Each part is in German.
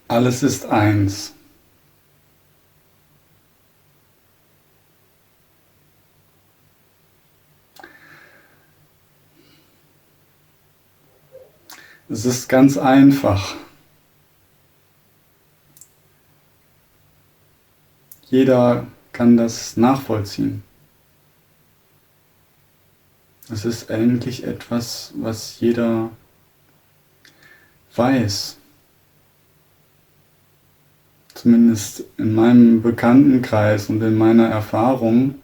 Alles ist eins. Es ist ganz einfach. Jeder kann das nachvollziehen. Es ist eigentlich etwas, was jeder weiß. Zumindest in meinem Bekanntenkreis und in meiner Erfahrung.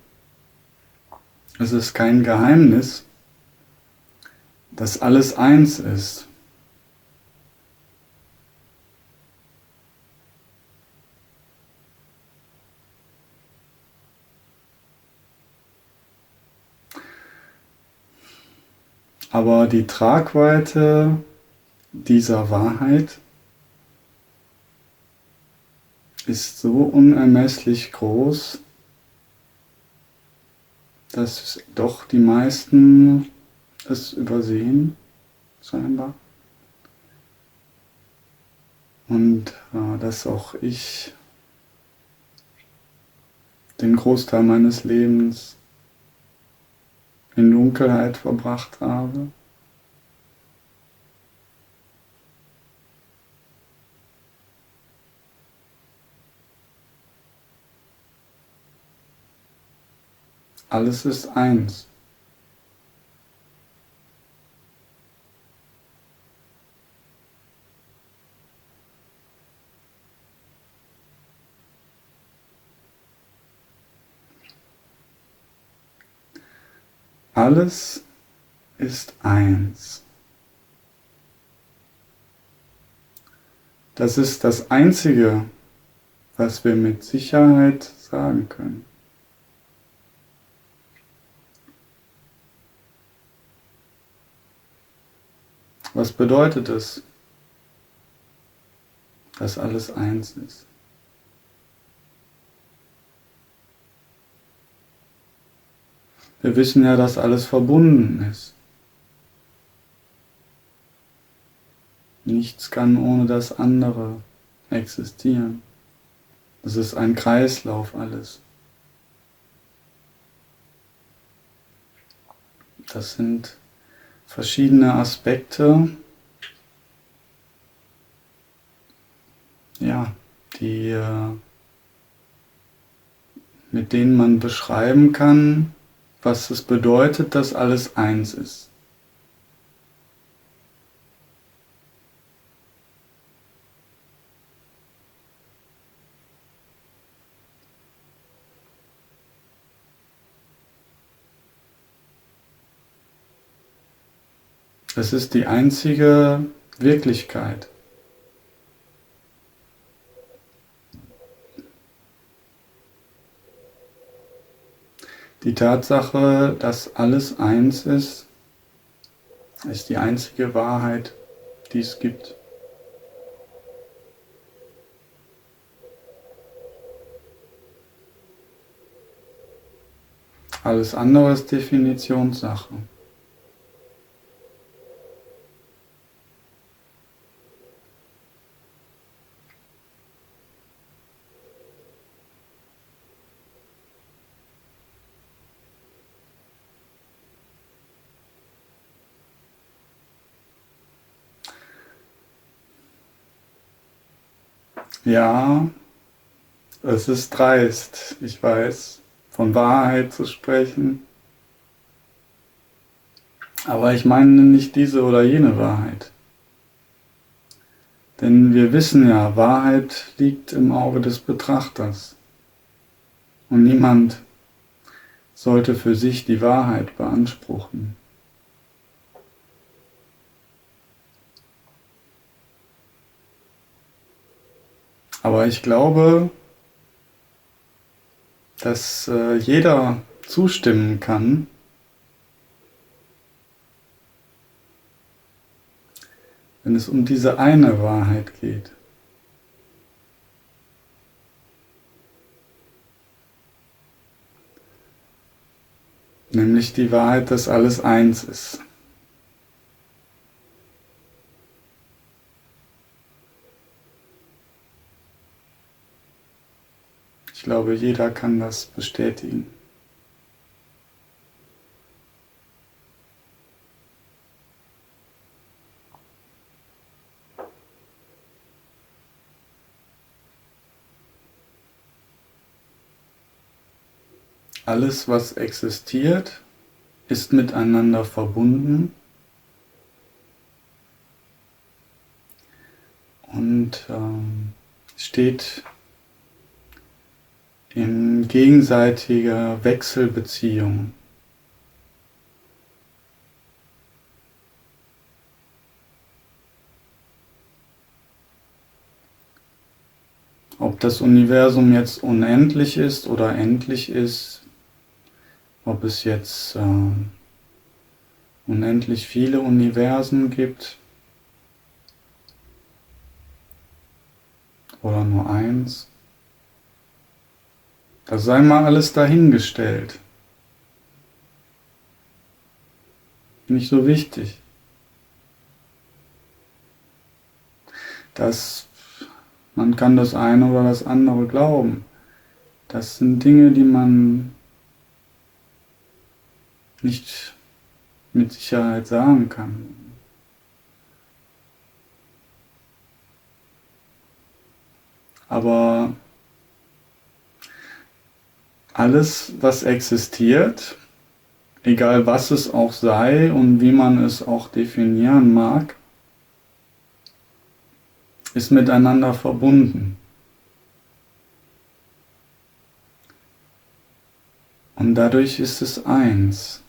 Es ist kein Geheimnis, dass alles eins ist. Aber die Tragweite dieser Wahrheit ist so unermesslich groß, dass doch die meisten es übersehen, scheinbar. Und dass auch ich den Großteil meines Lebens in Dunkelheit verbracht habe. Alles ist eins. Alles ist eins. Das ist das Einzige, was wir mit Sicherheit sagen können. Was bedeutet es, dass alles eins ist? Wir wissen ja, dass alles verbunden ist. Nichts kann ohne das andere existieren. Es ist ein Kreislauf alles. Das sind verschiedene Aspekte, ja, die, mit denen man beschreiben kann, was es bedeutet, dass alles eins ist. Es ist die einzige Wirklichkeit. Die Tatsache, dass alles eins ist die einzige Wahrheit, die es gibt. Alles andere ist Definitionssache. Ja, es ist dreist, ich weiß, von Wahrheit zu sprechen, aber ich meine nicht diese oder jene Wahrheit. Denn wir wissen ja, Wahrheit liegt im Auge des Betrachters. Und niemand sollte für sich die Wahrheit beanspruchen. Aber ich glaube, dass jeder zustimmen kann, wenn es um diese eine Wahrheit geht. Nämlich die Wahrheit, dass alles eins ist. Ich glaube, jeder kann das bestätigen. Alles, was existiert, ist miteinander verbunden und steht in gegenseitiger Wechselbeziehung. Ob das Universum jetzt unendlich ist oder endlich ist, ob es jetzt unendlich viele Universen gibt oder nur eins, das sei mal alles dahingestellt. Nicht so wichtig. Man kann das eine oder das andere glauben. Das sind Dinge, die man nicht mit Sicherheit sagen kann. Aber alles, was existiert, egal was es auch sei und wie man es auch definieren mag, ist miteinander verbunden. Und dadurch ist es eins.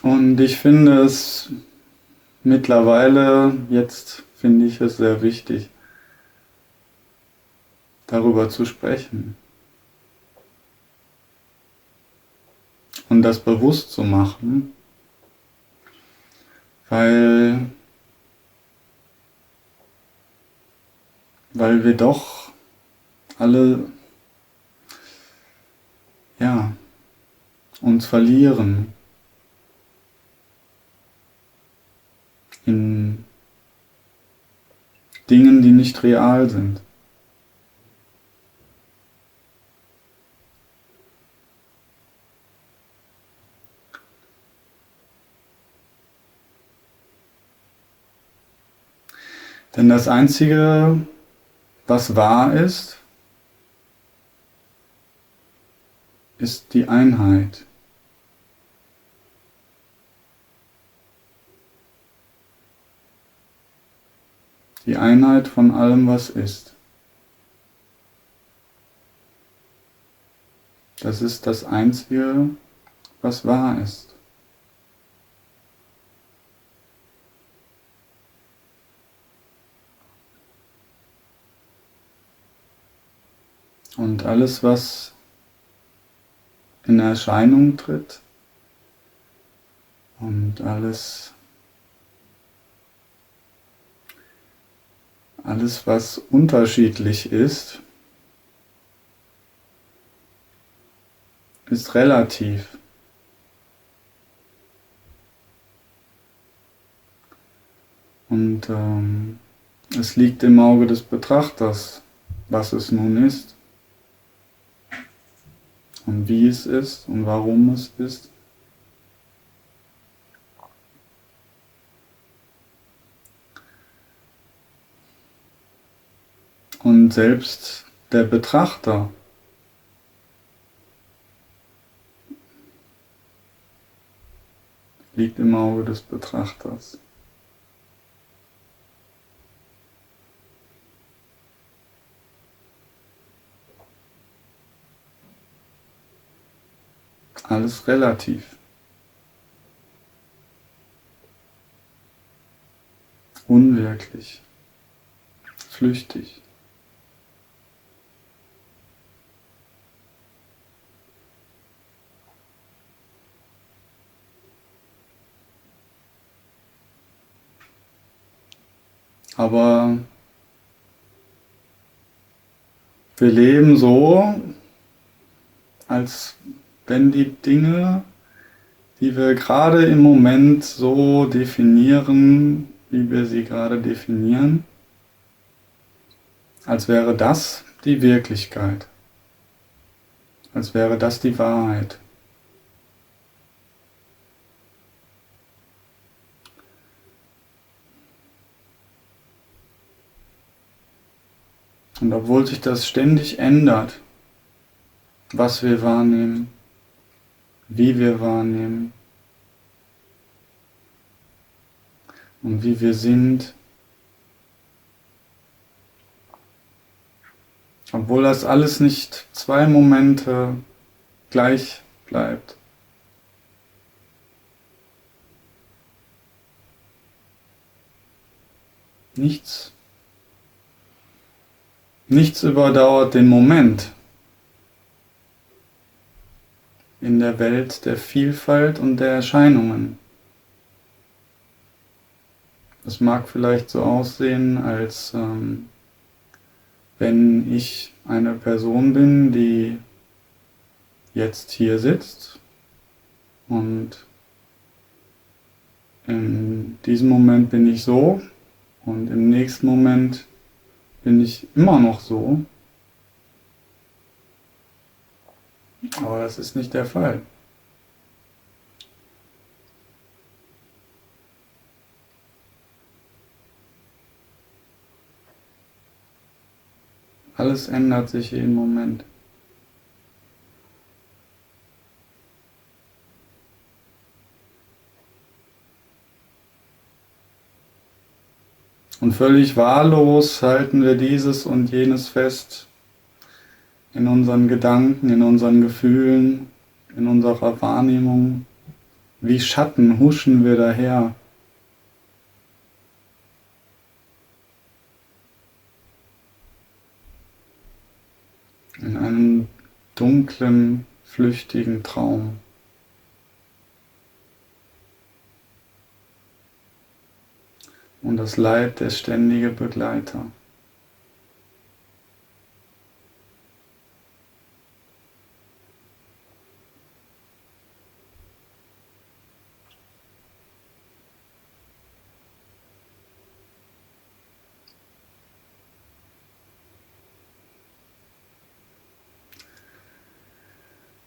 Und ich finde es mittlerweile, jetzt finde ich es sehr wichtig, darüber zu sprechen und das bewusst zu machen, weil wir doch alle, ja, uns verlieren in Dingen, die nicht real sind. Denn das Einzige, was wahr ist, ist die Einheit. Die Einheit von allem, was ist. Das ist das Einzige, was wahr ist. Und alles, was in Erscheinung tritt und alles, was unterschiedlich ist relativ. Und es liegt im Auge des Betrachters, was es nun ist und wie es ist und warum es ist. Und selbst der Betrachter liegt im Auge des Betrachters. Alles relativ. Unwirklich. Flüchtig. Aber wir leben so, als wenn die Dinge, die wir gerade im Moment so definieren, wie wir sie gerade definieren, als wäre das die Wirklichkeit, als wäre das die Wahrheit. Und obwohl sich das ständig ändert, was wir wahrnehmen, wie wir wahrnehmen und wie wir sind, obwohl das alles nicht 2 Momente gleich bleibt. Nichts überdauert den Moment in der Welt der Vielfalt und der Erscheinungen. Es mag vielleicht so aussehen, als wenn ich eine Person bin, die jetzt hier sitzt und in diesem Moment bin ich so und im nächsten Moment bin ich immer noch so. Aber das ist nicht der Fall. Alles ändert sich jeden Moment. Und völlig wahllos halten wir dieses und jenes fest in unseren Gedanken, in unseren Gefühlen, in unserer Wahrnehmung. Wie Schatten huschen wir daher. In einem dunklen, flüchtigen Traum. Und das Leid der ständige Begleiter.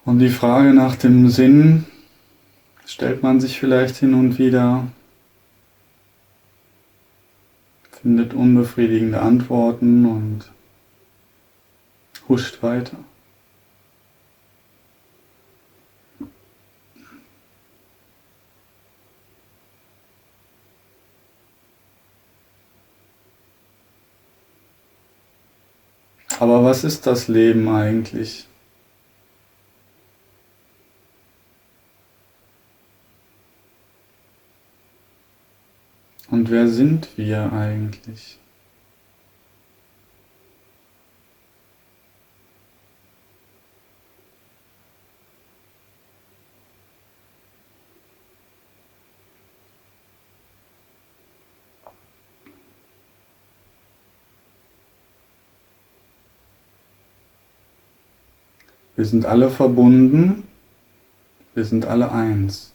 Und die Frage nach dem Sinn stellt man sich vielleicht hin und wieder, findet unbefriedigende Antworten und huscht weiter. Aber was ist das Leben eigentlich? Und wer sind wir eigentlich? Wir sind alle verbunden, wir sind alle eins.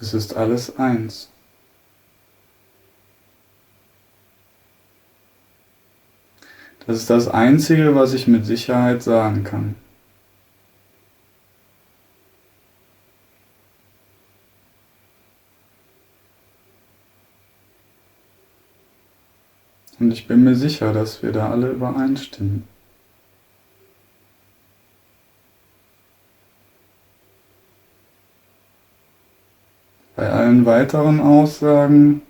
Es ist alles eins. Das ist das Einzige, was ich mit Sicherheit sagen kann. Und ich bin mir sicher, dass wir da alle übereinstimmen. Bei allen weiteren Aussagen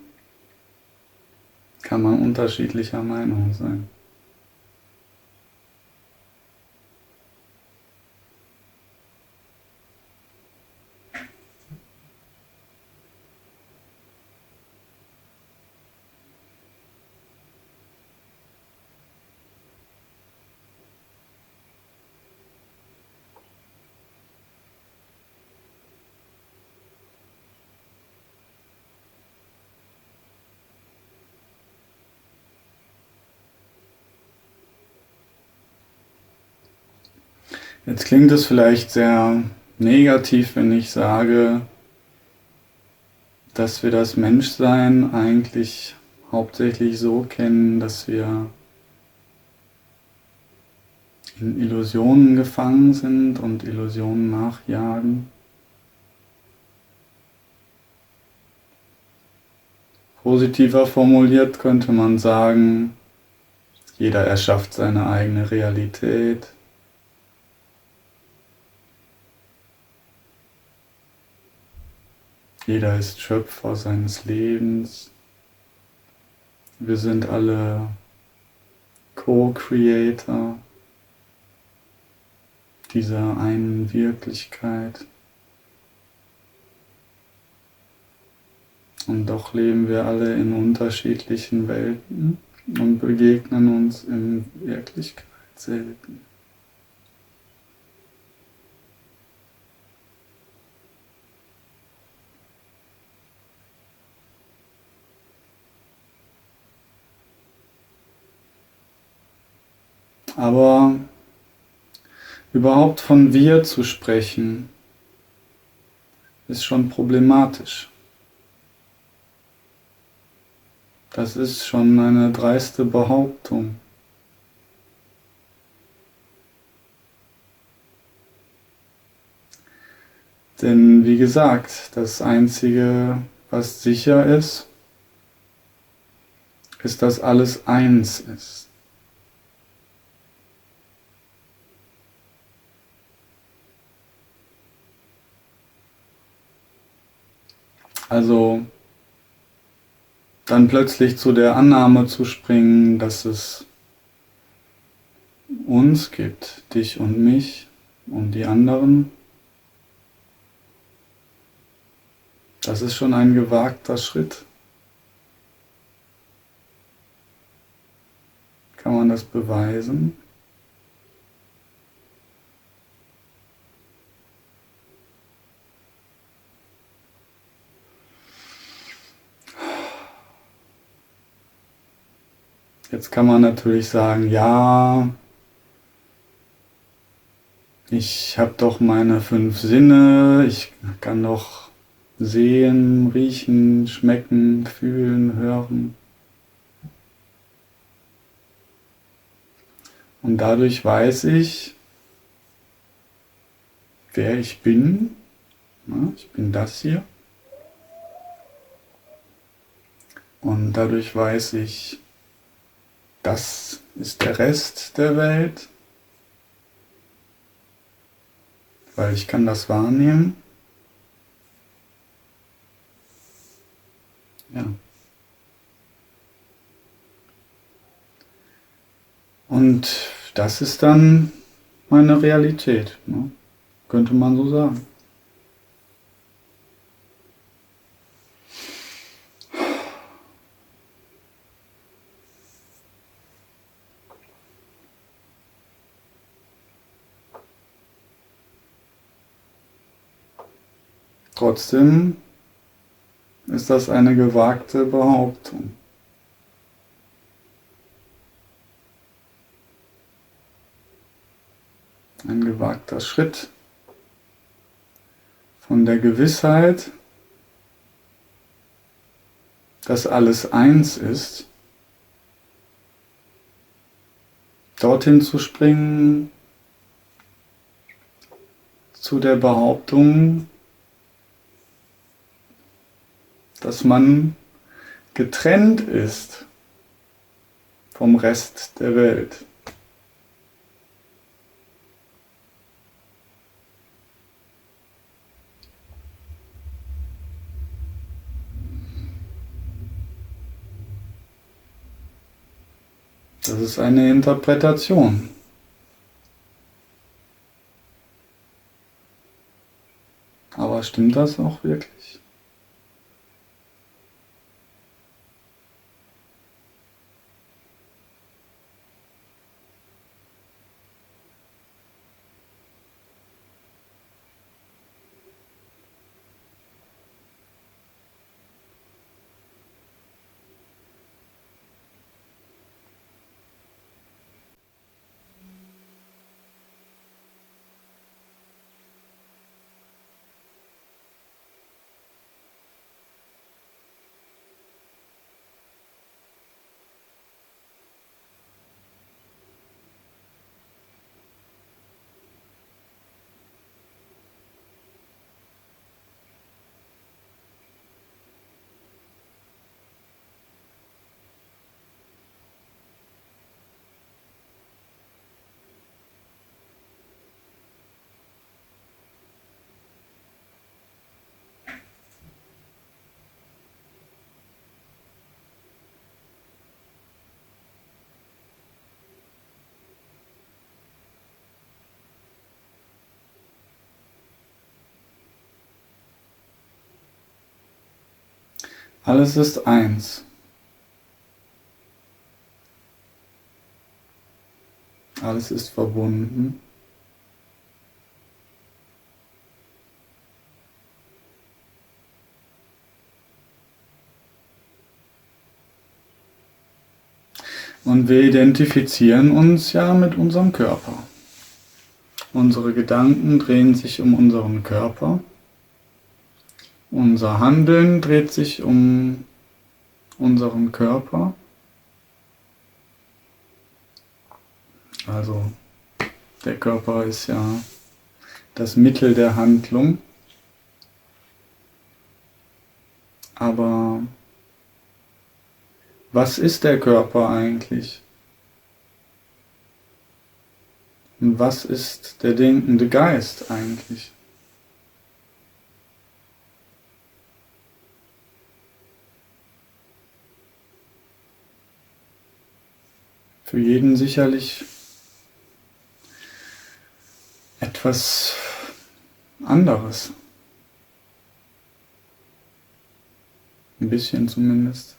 kann man unterschiedlicher Meinung sein. Jetzt klingt es vielleicht sehr negativ, wenn ich sage, dass wir das Menschsein eigentlich hauptsächlich so kennen, dass wir in Illusionen gefangen sind und Illusionen nachjagen. Positiver formuliert könnte man sagen, jeder erschafft seine eigene Realität. Jeder ist Schöpfer seines Lebens. Wir sind alle Co-Creator dieser einen Wirklichkeit. Und doch leben wir alle in unterschiedlichen Welten und begegnen uns in Wirklichkeit selten. Aber überhaupt von wir zu sprechen, ist schon problematisch. Das ist schon eine dreiste Behauptung. Denn wie gesagt, das Einzige, was sicher ist, ist, dass alles eins ist. Also dann plötzlich zu der Annahme zu springen, dass es uns gibt, dich und mich und die anderen, das ist schon ein gewagter Schritt. Kann man das beweisen? Jetzt kann man natürlich sagen, ja, ich habe doch meine 5 Sinne, ich kann doch sehen, riechen, schmecken, fühlen, hören. Und dadurch weiß ich, wer ich bin. Ich bin das hier. Und dadurch weiß ich, das ist der Rest der Welt, weil ich kann das wahrnehmen. Ja. Und das ist dann meine Realität, ne? Könnte man so sagen. Trotzdem ist das eine gewagte Behauptung. Ein gewagter Schritt von der Gewissheit, dass alles eins ist, dorthin zu springen zu der Behauptung, dass man getrennt ist vom Rest der Welt. Das ist eine Interpretation. Aber stimmt das auch wirklich? Alles ist eins. Alles ist verbunden. Und wir identifizieren uns ja mit unserem Körper. Unsere Gedanken drehen sich um unseren Körper. Unser Handeln dreht sich um unseren Körper. Also der Körper ist ja das Mittel der Handlung. Aber was ist der Körper eigentlich? Und was ist der denkende Geist eigentlich? Für jeden sicherlich etwas anderes. Ein bisschen zumindest.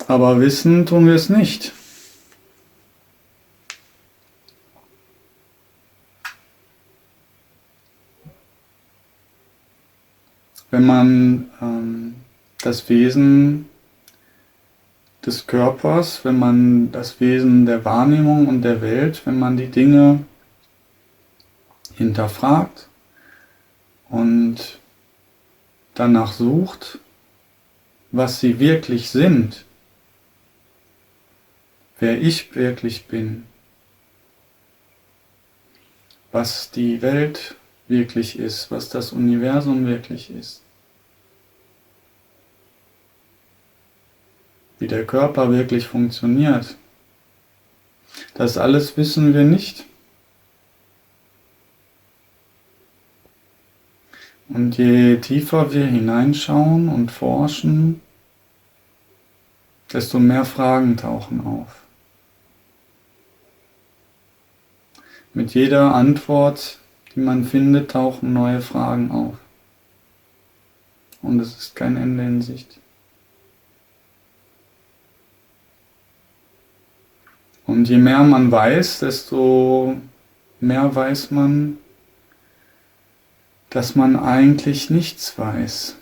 Aber wissen tun wir es nicht. Wenn man das Wesen des Körpers, wenn man das Wesen der Wahrnehmung und der Welt, wenn man die Dinge hinterfragt und danach sucht, was sie wirklich sind, wer ich wirklich bin, was die Welt wirklich ist, was das Universum wirklich ist, wie der Körper wirklich funktioniert. Das alles wissen wir nicht. Und je tiefer wir hineinschauen und forschen, desto mehr Fragen tauchen auf. Mit jeder Antwort, die man findet, tauchen neue Fragen auf. Und es ist kein Ende in Sicht. Und je mehr man weiß, desto mehr weiß man, dass man eigentlich nichts weiß.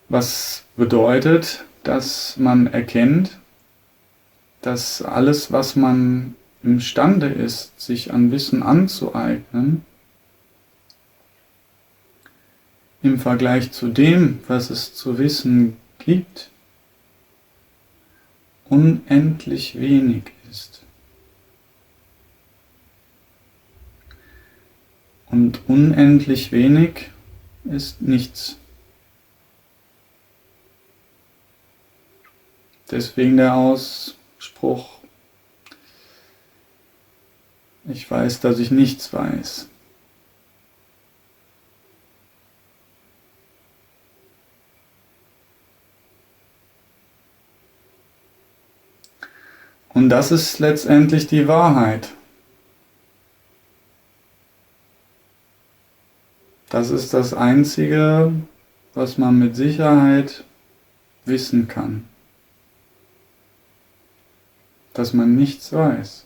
Was bedeutet, dass man erkennt, dass alles, was man imstande ist, sich an Wissen anzueignen, im Vergleich zu dem, was es zu wissen gibt, unendlich wenig ist. Und unendlich wenig ist nichts. Deswegen der Ausspruch, ich weiß, dass ich nichts weiß. Und das ist letztendlich die Wahrheit. Das ist das Einzige, was man mit Sicherheit wissen kann. Dass man nichts weiß.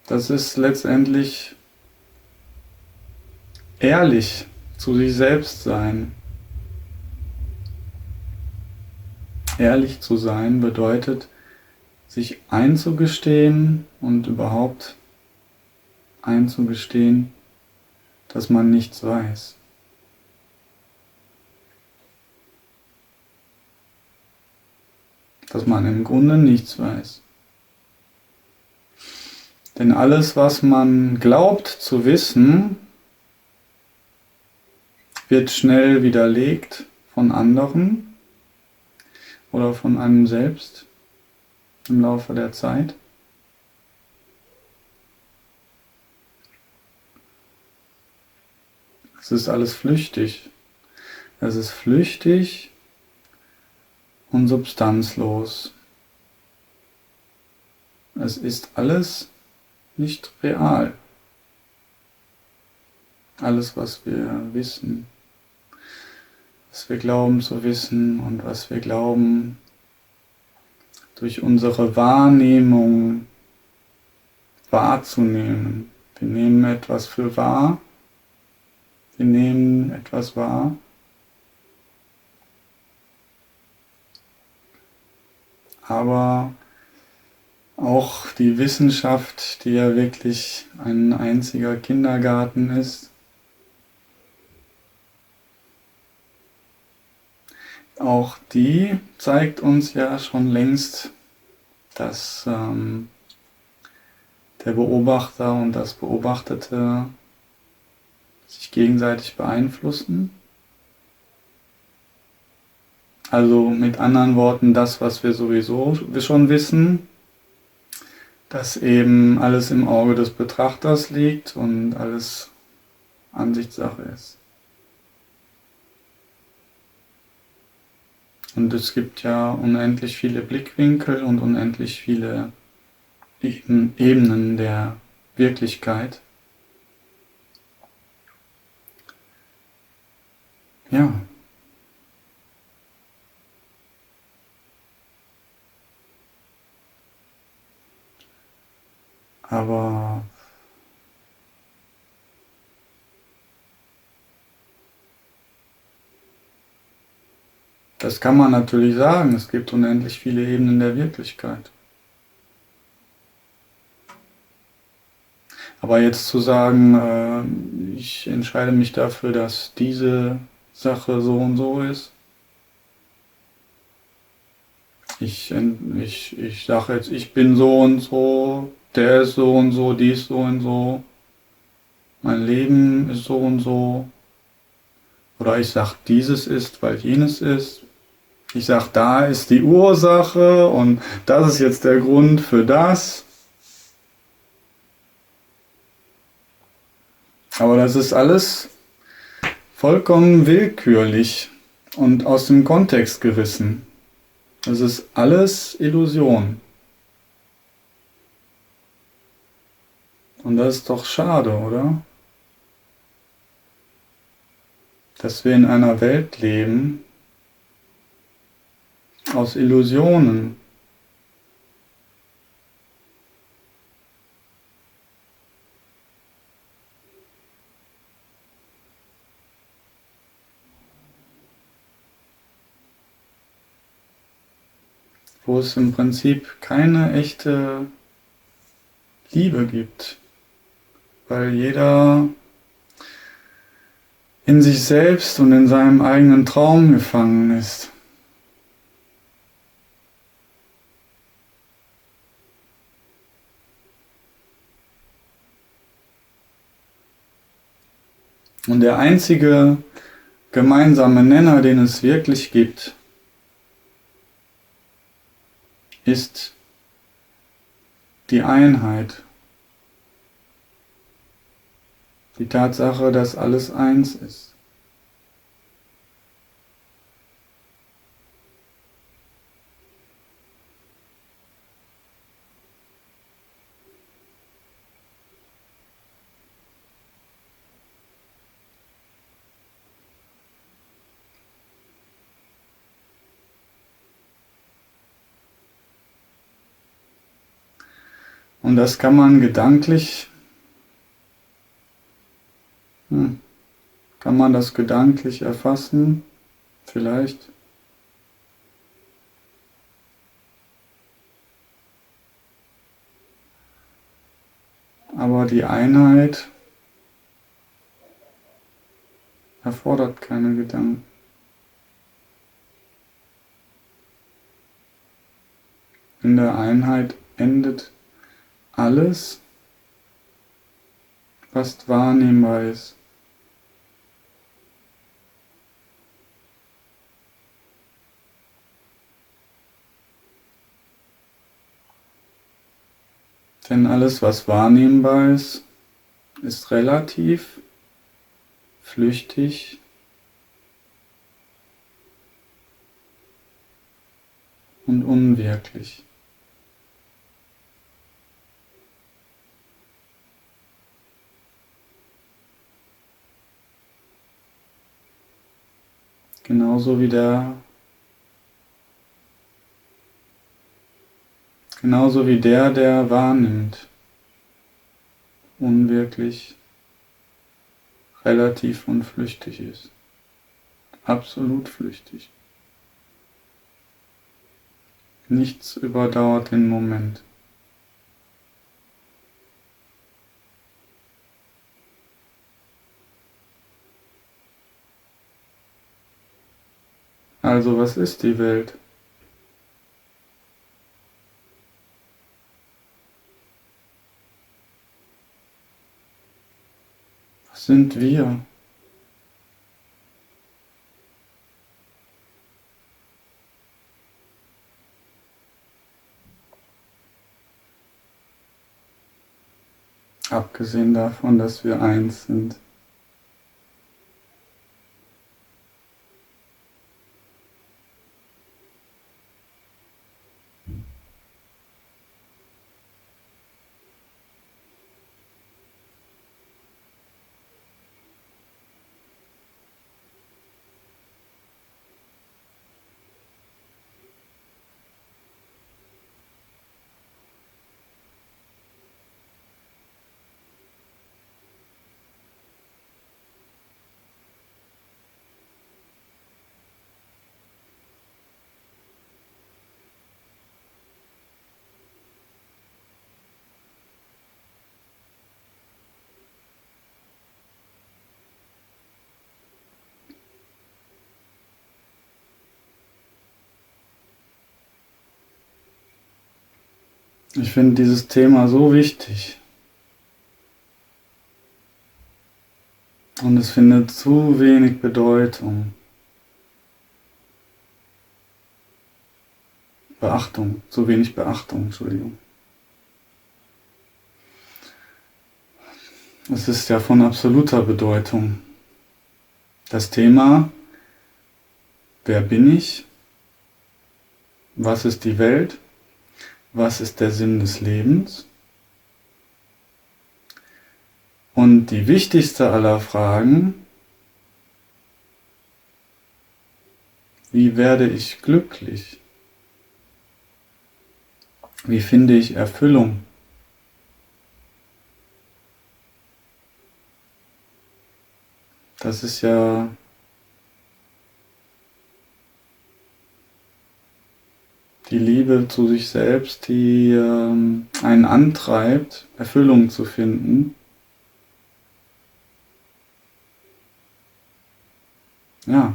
Das ist letztendlich ehrlich zu sich selbst sein. Ehrlich zu sein bedeutet, sich einzugestehen und überhaupt einzugestehen, dass man nichts weiß. Dass man im Grunde nichts weiß. Denn alles, was man glaubt zu wissen, wird schnell widerlegt von anderen oder von einem selbst im Laufe der Zeit. Es ist alles flüchtig. Es ist flüchtig und substanzlos. Es ist alles nicht real. Alles, was wir wissen, was wir glauben zu wissen und was wir glauben durch unsere Wahrnehmung wahrzunehmen. Wir nehmen etwas für wahr. Wir nehmen etwas wahr. Aber auch die Wissenschaft, die ja wirklich ein einziger Kindergarten ist, auch die zeigt uns ja schon längst, dass der Beobachter und das Beobachtete sich gegenseitig beeinflussen. Also mit anderen Worten, das, was wir sowieso schon wissen, dass eben alles im Auge des Betrachters liegt und alles Ansichtssache ist. Und es gibt ja unendlich viele Blickwinkel und unendlich viele Ebenen der Wirklichkeit. Ja. Aber das kann man natürlich sagen, es gibt unendlich viele Ebenen der Wirklichkeit. Aber jetzt zu sagen, ich entscheide mich dafür, dass diese Sache so und so ist, ich sage jetzt, ich bin so und so, der ist so und so, dies so und so, mein Leben ist so und so, oder ich sage, dieses ist, weil jenes ist. Ich sage, da ist die Ursache und das ist jetzt der Grund für das. Aber das ist alles vollkommen willkürlich und aus dem Kontext gerissen. Das ist alles Illusion. Und das ist doch schade, oder? Dass wir in einer Welt leben aus Illusionen. wo es im Prinzip keine echte Liebe gibt, weil jeder in sich selbst und in seinem eigenen Traum gefangen ist. Und der einzige gemeinsame Nenner, den es wirklich gibt, ist die Einheit. Die Tatsache, dass alles eins ist. Und das kann man gedanklich, kann man das gedanklich erfassen? Vielleicht. Aber die Einheit erfordert keine Gedanken. In der Einheit endet alles, was wahrnehmbar ist. Denn alles, was wahrnehmbar ist, ist relativ, flüchtig und unwirklich. Genauso wie der wahrnimmt, unwirklich, relativ und flüchtig ist. Absolut flüchtig. Nichts überdauert den Moment. Also was ist die Welt? Was sind wir? Abgesehen davon, dass wir eins sind. Ich finde dieses Thema so wichtig. Und es findet zu wenig Bedeutung. Zu wenig Beachtung, Entschuldigung. Es ist ja von absoluter Bedeutung. Das Thema, wer bin ich? Was ist die Welt? Was ist der Sinn des Lebens? Und die wichtigste aller Fragen, wie werde ich glücklich? Wie finde ich Erfüllung? Das ist ja die Liebe. Liebe zu sich selbst, die einen antreibt, Erfüllung zu finden. Ja,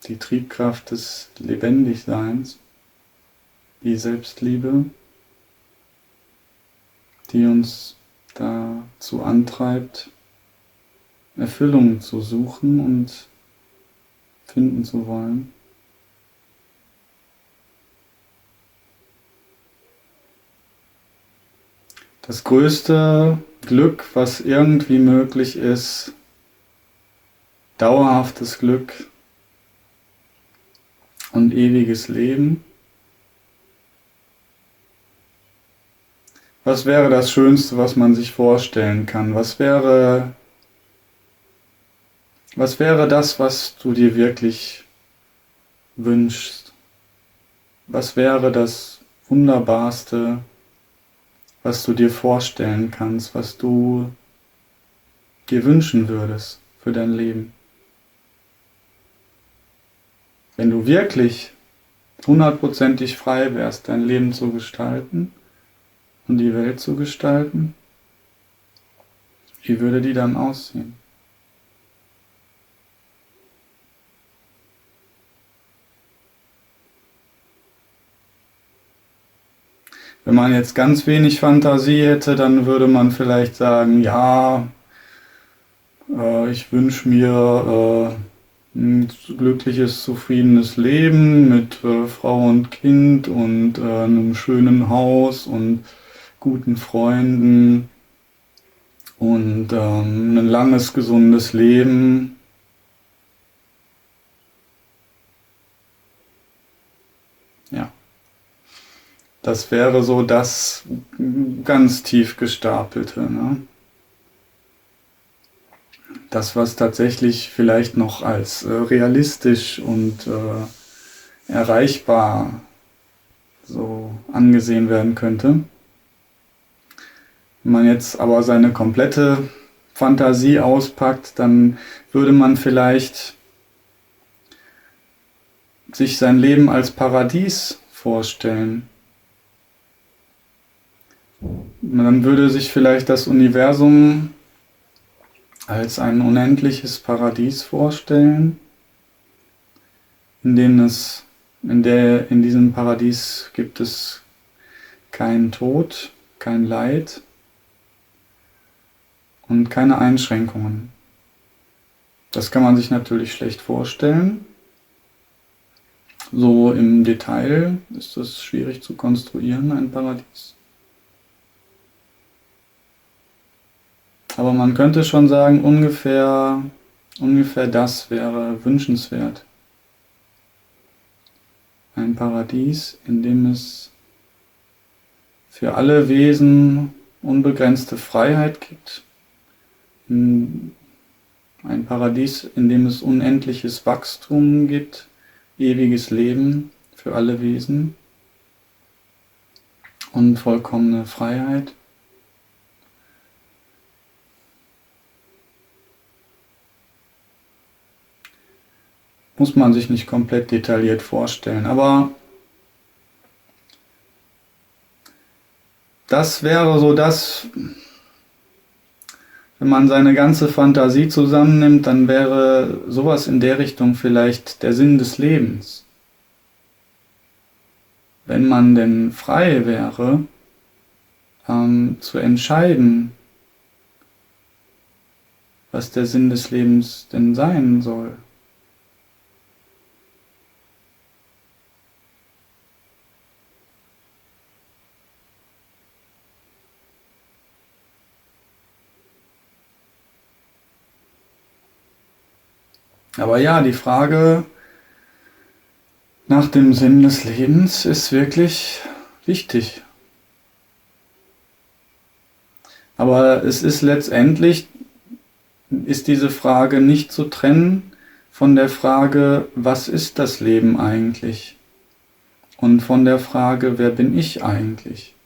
die Triebkraft des Lebendigseins, die Selbstliebe, die uns dazu antreibt, Erfüllung zu suchen und finden zu wollen. Das größte Glück, was irgendwie möglich ist, dauerhaftes Glück und ewiges Leben. Was wäre das Schönste, was man sich vorstellen kann? Was wäre das, was du dir wirklich wünschst? Was wäre das Wunderbarste, was du dir vorstellen kannst, was du dir wünschen würdest für dein Leben? Wenn du wirklich 100%ig frei wärst, dein Leben zu gestalten und die Welt zu gestalten, wie würde die dann aussehen? Wenn man jetzt ganz wenig Fantasie hätte, dann würde man vielleicht sagen, ja, ich wünsche mir ein glückliches, zufriedenes Leben mit Frau und Kind und einem schönen Haus und guten Freunden und ein langes, gesundes Leben. Ja, das wäre so das ganz tief gestapelte, ne? Das, was tatsächlich vielleicht noch als realistisch und erreichbar so angesehen werden könnte. Wenn man jetzt aber seine komplette Fantasie auspackt, dann würde man vielleicht sich sein Leben als Paradies vorstellen. Man würde sich vielleicht das Universum als ein unendliches Paradies vorstellen, in diesem Paradies gibt es keinen Tod, kein Leid und keine Einschränkungen. Das kann man sich natürlich schlecht vorstellen. So im Detail ist es schwierig zu konstruieren, ein Paradies. Aber man könnte schon sagen, ungefähr das wäre wünschenswert. Ein Paradies, in dem es für alle Wesen unbegrenzte Freiheit gibt. Ein Paradies, in dem es unendliches Wachstum gibt, ewiges Leben für alle Wesen und vollkommene Freiheit. Muss man sich nicht komplett detailliert vorstellen, aber das wäre so das, wenn man seine ganze Fantasie zusammennimmt, dann wäre sowas in der Richtung vielleicht der Sinn des Lebens. Wenn man denn frei wäre, zu entscheiden, was der Sinn des Lebens denn sein soll. Aber ja, die Frage nach dem Sinn des Lebens ist wirklich wichtig. Aber es ist letztendlich, ist diese Frage nicht zu trennen von der Frage, was ist das Leben eigentlich? Und von der Frage, wer bin ich eigentlich?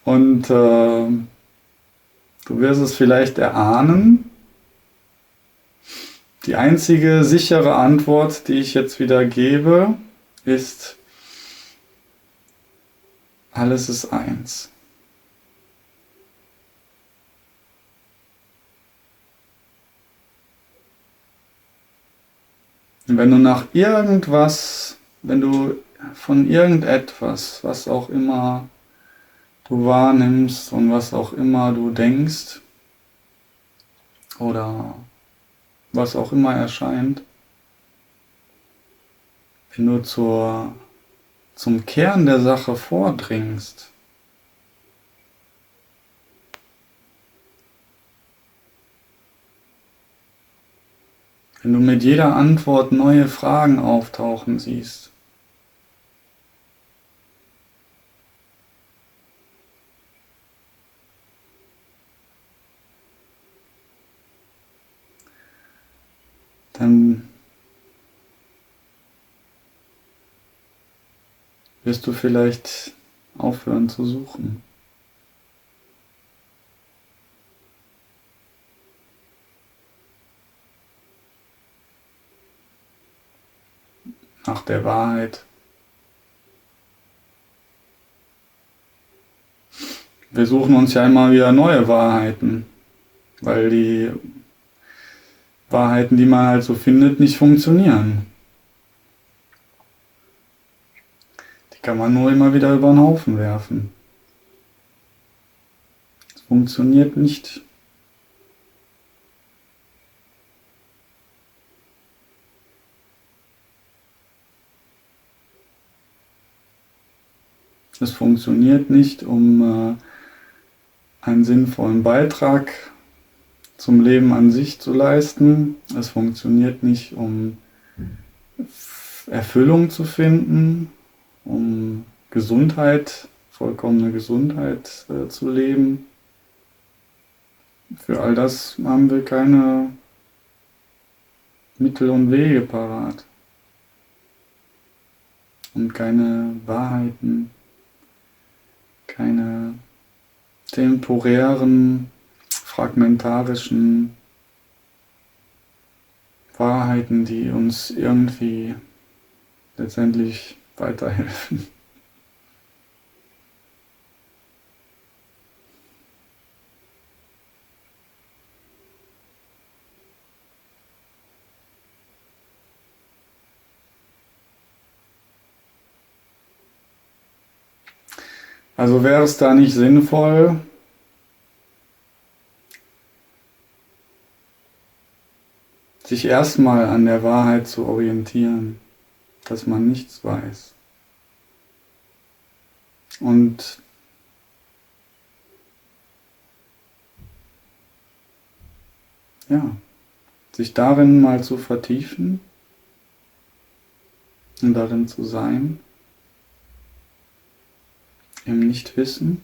Und du wirst es vielleicht erahnen, Die einzige sichere Antwort, die ich jetzt wieder gebe, ist, alles ist eins. Und wenn du nach irgendwas, wenn du von irgendetwas, was auch immer du wahrnimmst und was auch immer du denkst oder was auch immer erscheint, wenn du zum Kern der Sache vordringst, wenn du mit jeder Antwort neue Fragen auftauchen siehst, dann wirst du vielleicht aufhören zu suchen. Nach der Wahrheit. Wir suchen uns ja immer wieder neue Wahrheiten, weil die Wahrheiten, die man halt so findet, nicht funktionieren. Die kann man nur immer wieder über den Haufen werfen. Es funktioniert nicht. Es funktioniert nicht, um einen sinnvollen Beitrag zum Leben an sich zu leisten. Es funktioniert nicht, um Erfüllung zu finden, um Gesundheit, vollkommene Gesundheit zu leben. Für all das haben wir keine Mittel und Wege parat und keine Wahrheiten, keine temporären, fragmentarischen Wahrheiten, die uns irgendwie letztendlich weiterhelfen. Also wäre es da nicht sinnvoll, sich erstmal an der Wahrheit zu orientieren, dass man nichts weiß. Und ja, sich darin mal zu vertiefen und darin zu sein, im Nichtwissen.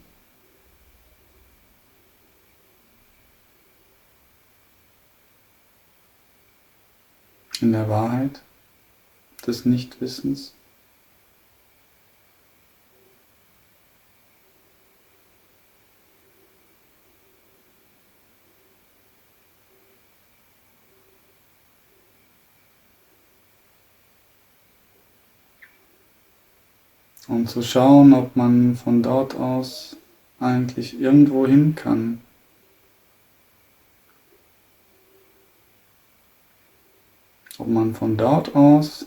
In der Wahrheit des Nichtwissens. Und zu schauen, ob man von dort aus eigentlich irgendwo hin kann. Ob man von dort aus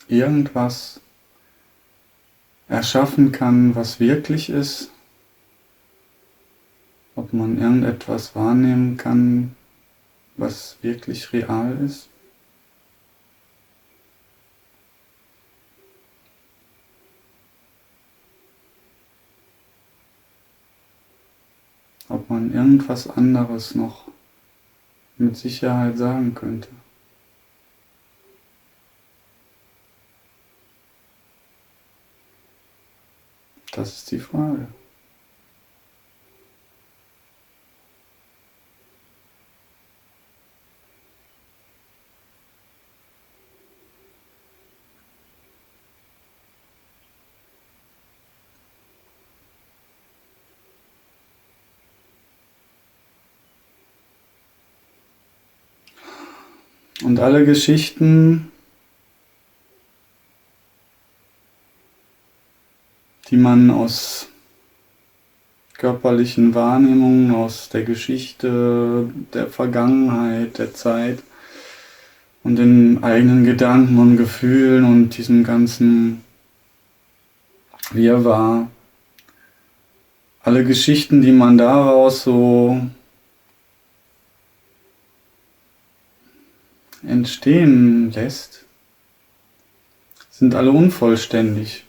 irgendwas erschaffen kann, was wirklich ist. Ob man irgendetwas wahrnehmen kann, was wirklich real ist. Ob man irgendwas anderes noch mit Sicherheit sagen könnte. Das ist die Frage. Und alle Geschichten, die man aus körperlichen Wahrnehmungen, aus der Geschichte, der Vergangenheit, der Zeit und den eigenen Gedanken und Gefühlen und diesem ganzen Wirrwarr, alle Geschichten, die man daraus so entstehen lässt, sind alle unvollständig.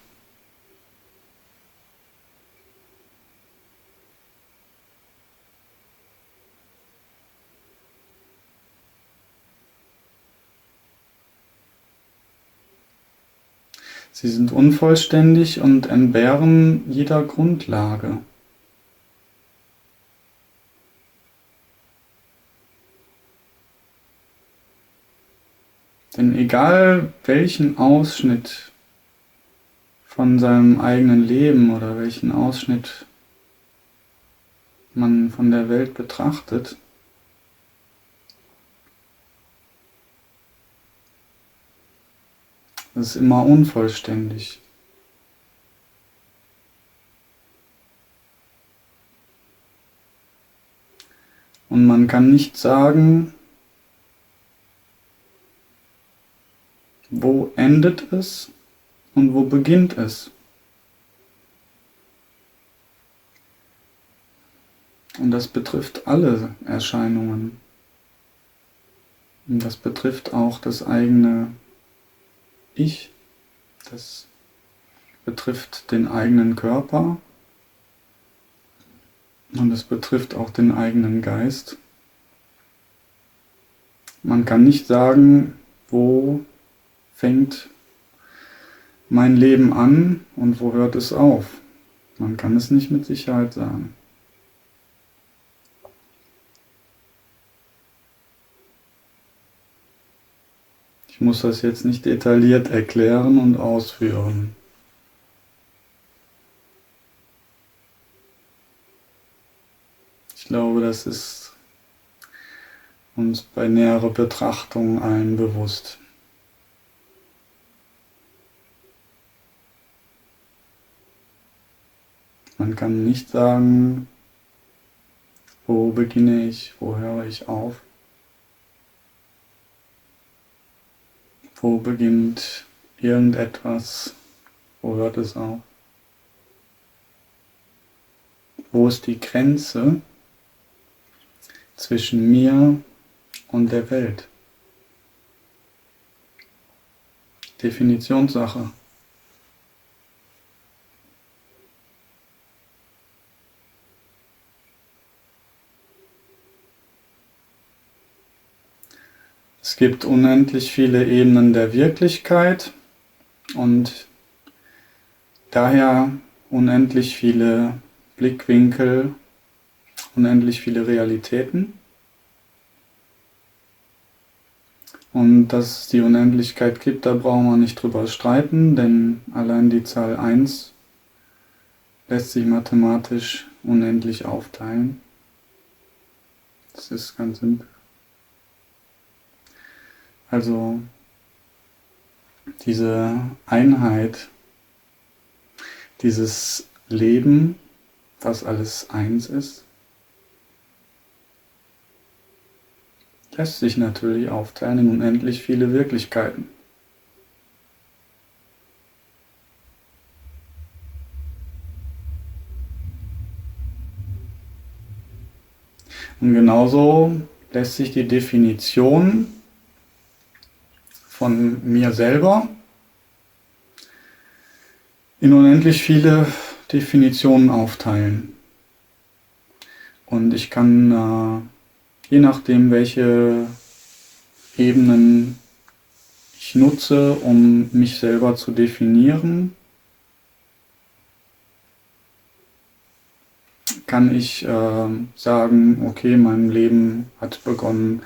Sie sind unvollständig und entbehren jeder Grundlage. Denn egal welchen Ausschnitt von seinem eigenen Leben oder welchen Ausschnitt man von der Welt betrachtet, das ist immer unvollständig. Und man kann nicht sagen, wo endet es und wo beginnt es. Und das betrifft alle Erscheinungen. Und das betrifft auch das eigene Ich. Das betrifft den eigenen Körper. Und es betrifft auch den eigenen Geist. Man kann nicht sagen, wo fängt mein Leben an und wo hört es auf. Man kann es nicht mit Sicherheit sagen. Ich muss das jetzt nicht detailliert erklären und ausführen. Ich glaube, das ist uns bei näherer Betrachtung allen bewusst. Man kann nicht sagen, wo beginne ich, wo höre ich auf, wo beginnt irgendetwas, wo hört es auf, wo ist die Grenze zwischen mir und der Welt. Definitionssache. Es gibt unendlich viele Ebenen der Wirklichkeit und daher unendlich viele Blickwinkel, unendlich viele Realitäten. Und dass es die Unendlichkeit gibt, da brauchen wir nicht drüber streiten, denn allein die Zahl 1 lässt sich mathematisch unendlich aufteilen. Das ist ganz simpel. Also diese Einheit, dieses Leben, was alles eins ist, lässt sich natürlich aufteilen in unendlich viele Wirklichkeiten. Und genauso lässt sich die Definition von mir selber in unendlich viele Definitionen aufteilen. Und ich kann, je nachdem, welche Ebenen ich nutze, um mich selber zu definieren, kann ich sagen, okay, mein Leben hat begonnen,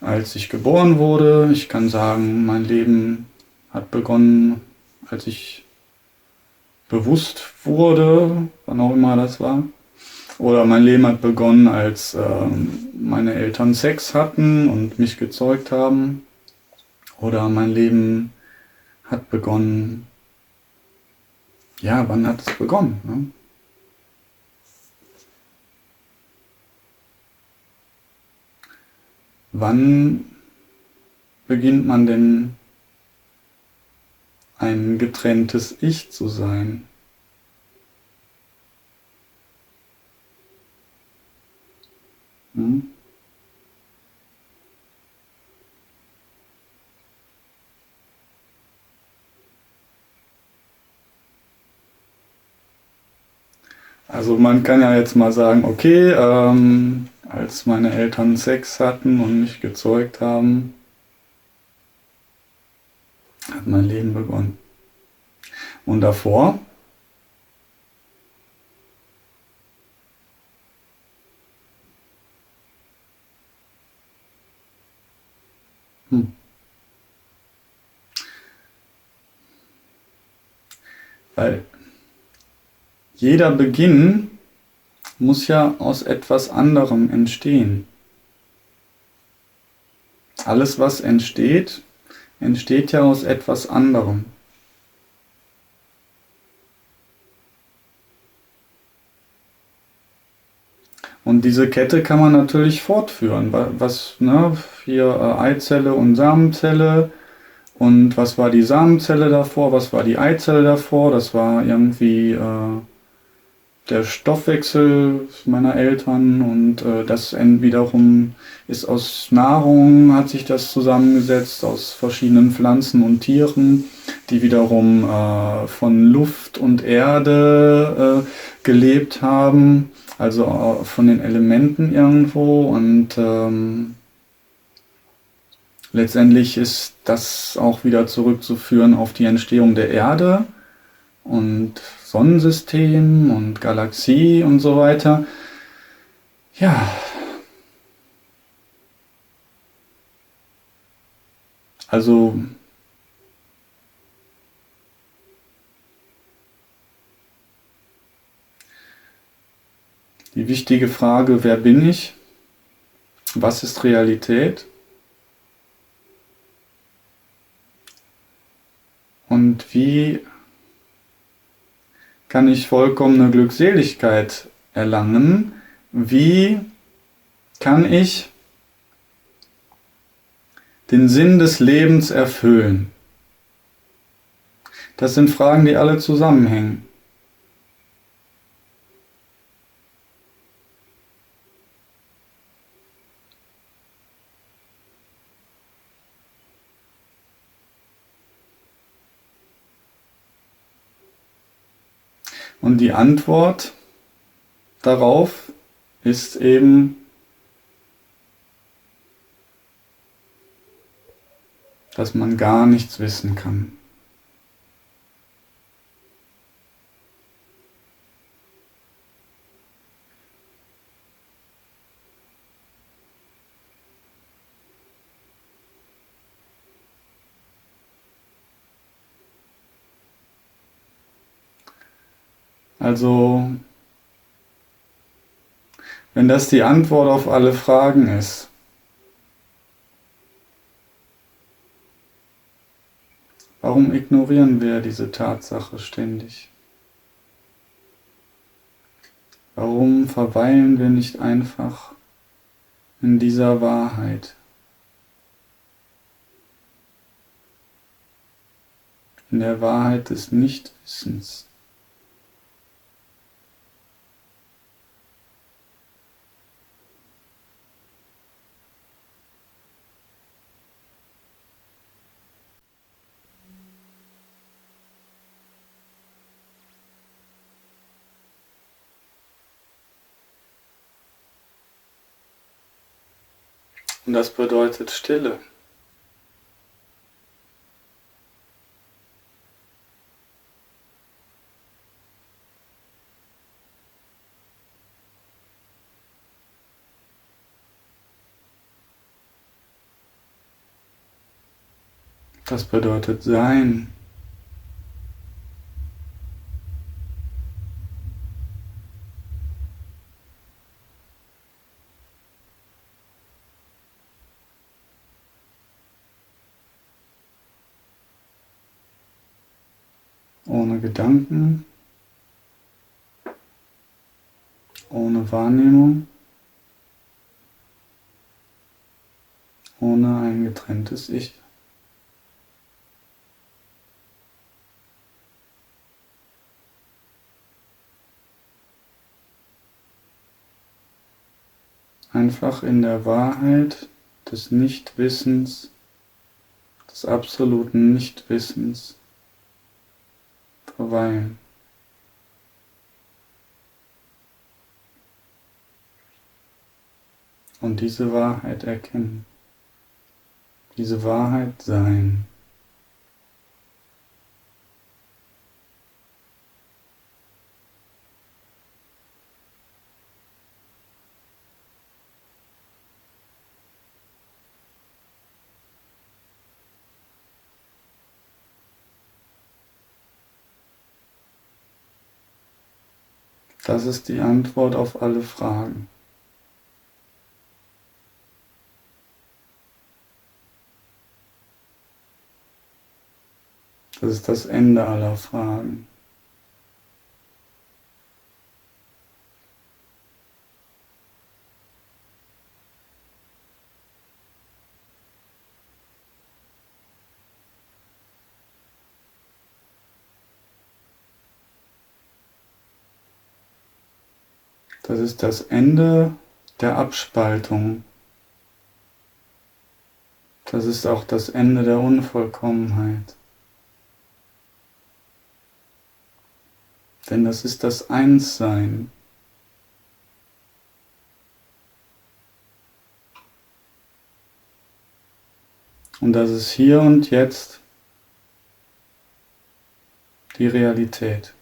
als ich geboren wurde. Ich kann sagen, mein Leben hat begonnen, als ich bewusst wurde, wann auch immer das war. Oder mein Leben hat begonnen, als meine Eltern Sex hatten und mich gezeugt haben. Oder mein Leben hat begonnen. Ja, wann hat es begonnen? Ne? Wann beginnt man denn ein getrenntes Ich zu sein? Hm? Also man kann ja jetzt mal sagen, okay, als meine Eltern Sex hatten und mich gezeugt haben, hat mein Leben begonnen. Und davor? Hm. Weil jeder Beginn muss ja aus etwas anderem entstehen. Alles, was entsteht, entsteht ja aus etwas anderem. Und diese Kette kann man natürlich fortführen. Was, ne, hier Eizelle und Samenzelle. Und was war die Samenzelle davor? Was war die Eizelle davor? Das war irgendwie der Stoffwechsel meiner Eltern und das wiederum ist aus Nahrung, hat sich das zusammengesetzt, aus verschiedenen Pflanzen und Tieren, die wiederum von Luft und Erde gelebt haben, also von den Elementen irgendwo und letztendlich ist das auch wieder zurückzuführen auf die Entstehung der Erde und Sonnensystem und Galaxie und so weiter. Ja, also die wichtige Frage, wer bin ich? Was ist Realität? Und wie kann ich vollkommene Glückseligkeit erlangen? Wie kann ich den Sinn des Lebens erfüllen? Das sind Fragen, die alle zusammenhängen. Und die Antwort darauf ist eben, dass man gar nichts wissen kann. Also, wenn das die Antwort auf alle Fragen ist, warum ignorieren wir diese Tatsache ständig? Warum verweilen wir nicht einfach in dieser Wahrheit, in der Wahrheit des Nichtwissens? Und das bedeutet Stille. Das bedeutet Sein. ohne Gedanken, ohne Wahrnehmung, ohne ein getrenntes Ich. Einfach in der Wahrheit des Nichtwissens, des absoluten Nichtwissens verweilen. Und diese Wahrheit erkennen, diese Wahrheit sein. Das ist die Antwort auf alle Fragen. Das ist das Ende aller Fragen. Das ist das Ende der Abspaltung. Das ist auch das Ende der Unvollkommenheit. Denn das ist das Einssein. Und das ist hier und jetzt die Realität.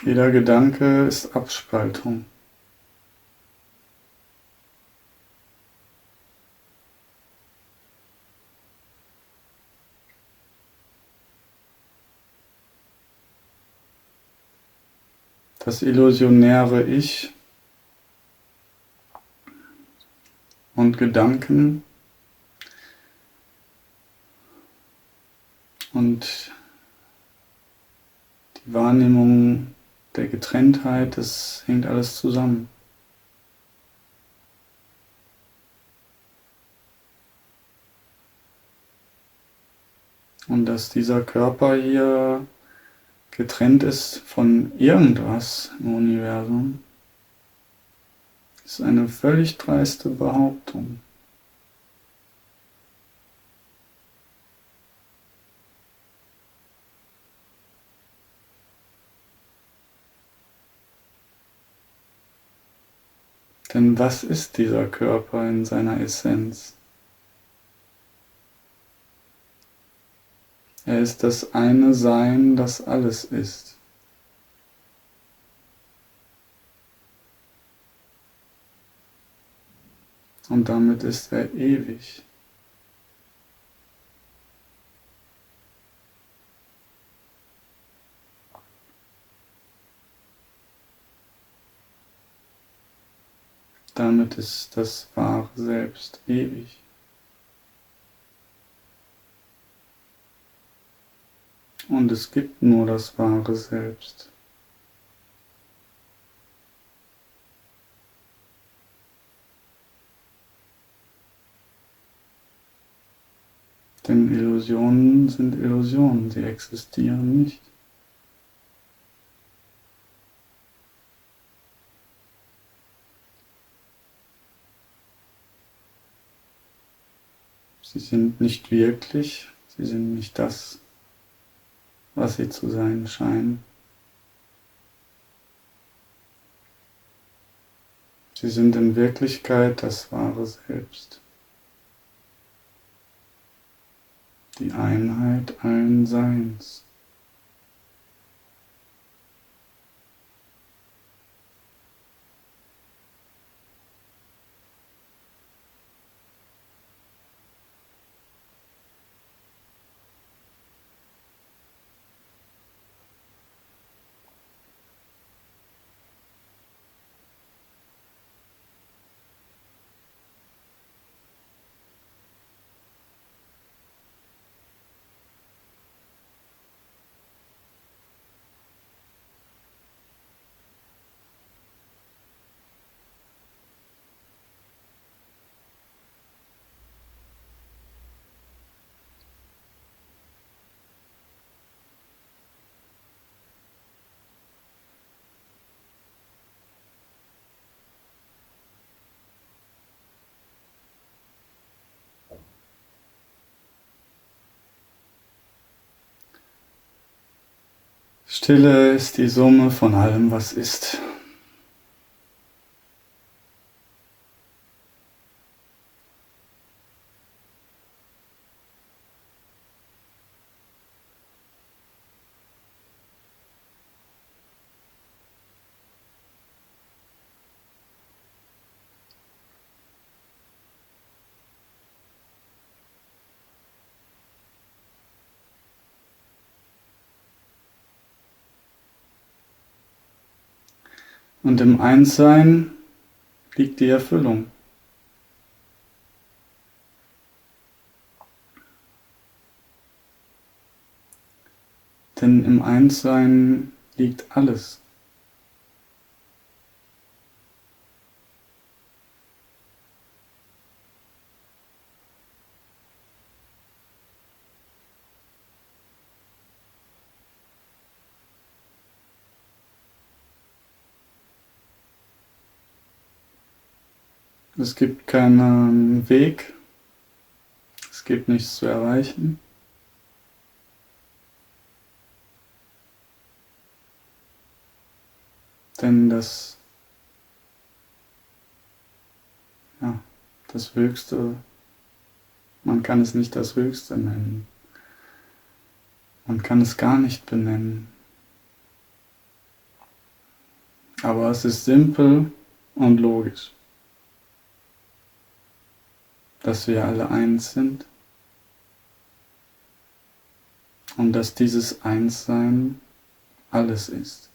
Jeder Gedanke ist Abspaltung. Das illusionäre Ich und Gedanken und die Wahrnehmung der Getrenntheit, das hängt alles zusammen. Und dass dieser Körper hier getrennt ist von irgendwas im Universum, ist eine völlig dreiste Behauptung. Denn was ist dieser Körper in seiner Essenz? Er ist das eine Sein, das alles ist. Und damit ist er ewig. Damit ist das wahre Selbst ewig. Und es gibt nur das wahre Selbst. Denn Illusionen sind Illusionen, sie existieren nicht. Sie sind nicht wirklich, sie sind nicht das, was sie zu sein scheinen. Sie sind in Wirklichkeit das wahre Selbst, die Einheit allen Seins. Stille ist die Summe von allem, was ist. Und im Einssein liegt die Erfüllung. Denn im Einssein liegt alles. Es gibt keinen Weg, es gibt nichts zu erreichen. Denn das Höchste, man kann es nicht das Höchste nennen. Man kann es gar nicht benennen. Aber es ist simpel und logisch, dass wir alle eins sind und dass dieses Einssein alles ist.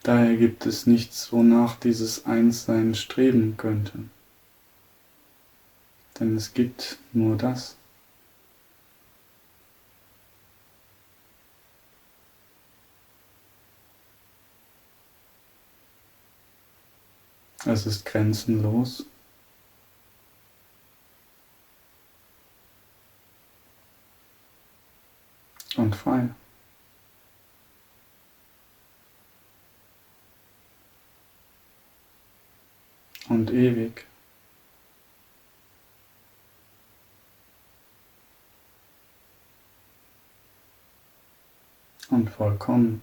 Daher gibt es nichts, wonach dieses Einssein streben könnte. Denn es gibt nur das. Es ist grenzenlos. Und frei. Und ewig. Und vollkommen.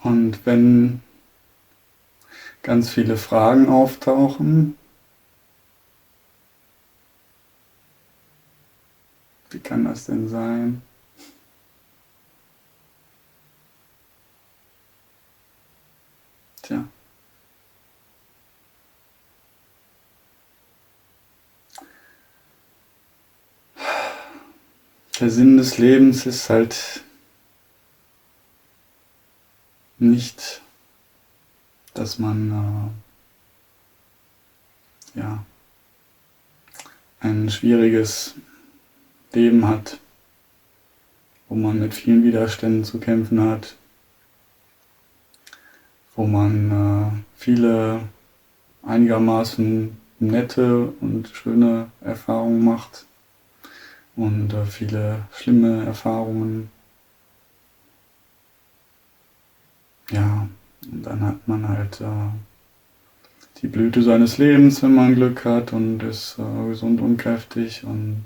Und wenn ganz viele Fragen auftauchen, wie kann das denn sein? Tja. Der Sinn des Lebens ist halt nicht, dass man ein schwieriges Leben hat, wo man mit vielen Widerständen zu kämpfen hat, wo man viele einigermaßen nette und schöne Erfahrungen macht und viele schlimme Erfahrungen. Ja, und dann hat man halt die Blüte seines Lebens, wenn man Glück hat und ist gesund und kräftig, und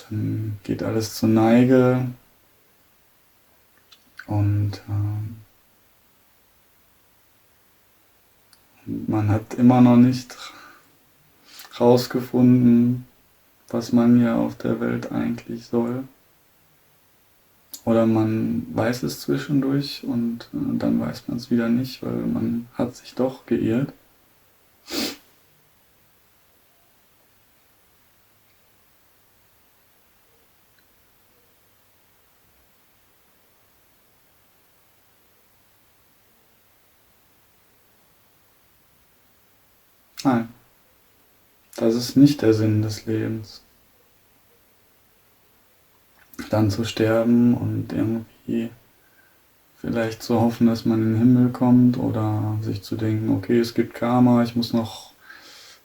dann geht alles zur Neige und man hat immer noch nicht rausgefunden, was man hier auf der Welt eigentlich soll. Oder man weiß es zwischendurch und dann weiß man es wieder nicht, weil man hat sich doch geirrt. Nein, das ist nicht der Sinn des Lebens. Dann zu sterben und irgendwie vielleicht zu hoffen, dass man in den Himmel kommt, oder sich zu denken, okay, es gibt Karma, ich muss noch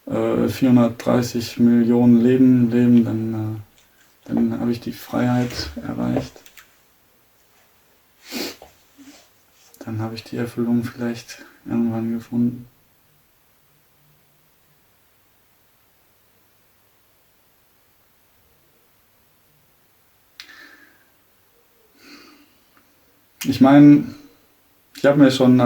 430 Millionen Leben leben, dann habe ich die Freiheit erreicht. Dann habe ich die Erfüllung vielleicht irgendwann gefunden. Ich meine, ich habe mir schon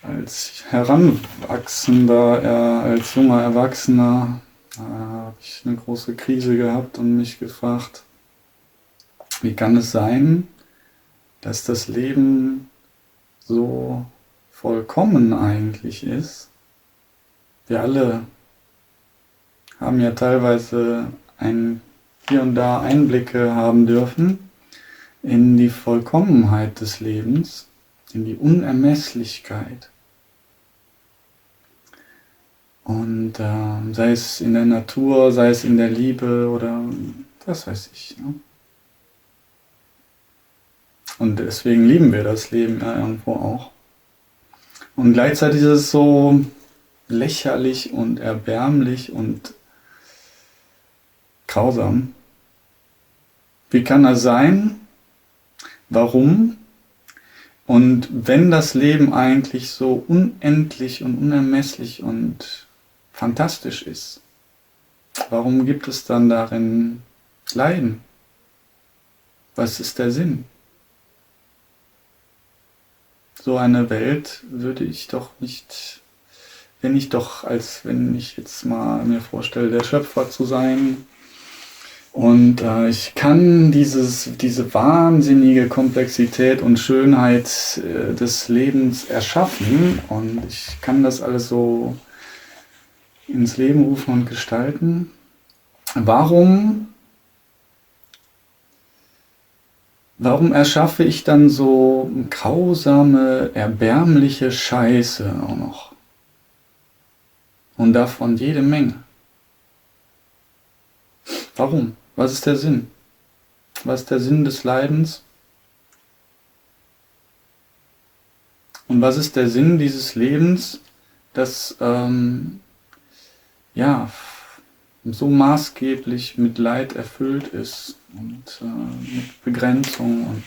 als Heranwachsender, als junger Erwachsener, habe ich eine große Krise gehabt und mich gefragt, wie kann es sein, dass das Leben so vollkommen eigentlich ist? Wir alle haben ja teilweise hier und da Einblicke haben dürfen in die Vollkommenheit des Lebens, in die Unermesslichkeit. Und sei es in der Natur, sei es in der Liebe oder was weiß ich. Ne? Und deswegen lieben wir das Leben ja irgendwo auch. Und gleichzeitig ist es so lächerlich und erbärmlich und grausam. Wie kann das sein? Warum? Und wenn das Leben eigentlich so unendlich und unermesslich und fantastisch ist, warum gibt es dann darin Leiden? Was ist der Sinn? So eine Welt würde ich doch nicht, wenn ich jetzt mal mir vorstelle, der Schöpfer zu sein, und ich kann diese wahnsinnige Komplexität und Schönheit des Lebens erschaffen, und ich kann das alles so ins Leben rufen und gestalten. Warum erschaffe ich dann so grausame, erbärmliche Scheiße auch noch? Und davon jede Menge. Warum? Was ist der Sinn? Was ist der Sinn des Leidens? Und was ist der Sinn dieses Lebens, das so maßgeblich mit Leid erfüllt ist und mit Begrenzung, und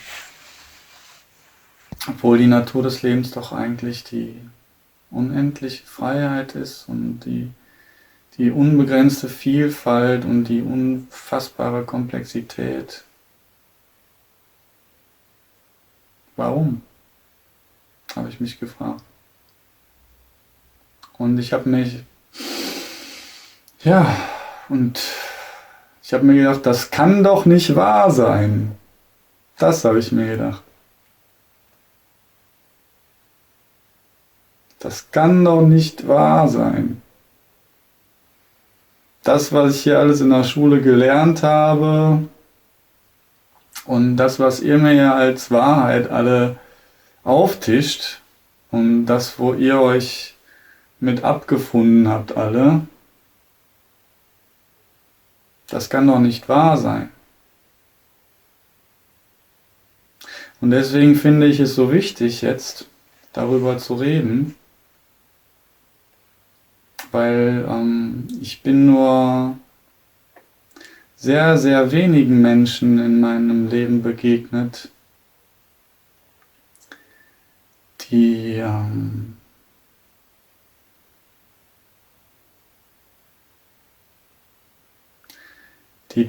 obwohl die Natur des Lebens doch eigentlich die unendliche Freiheit ist und die unbegrenzte Vielfalt und die unfassbare Komplexität. Warum? Habe ich mich gefragt. Und ich habe mich, ja, und ich habe mir gedacht, das kann doch nicht wahr sein. Das habe ich mir gedacht. Das kann doch nicht wahr sein. Das, was ich hier alles in der Schule gelernt habe und das, was ihr mir ja als Wahrheit alle auftischt und das, wo ihr euch mit abgefunden habt alle, das kann doch nicht wahr sein. Und deswegen finde ich es so wichtig, jetzt darüber zu reden, weil ich bin nur sehr, sehr wenigen Menschen in meinem Leben begegnet, die die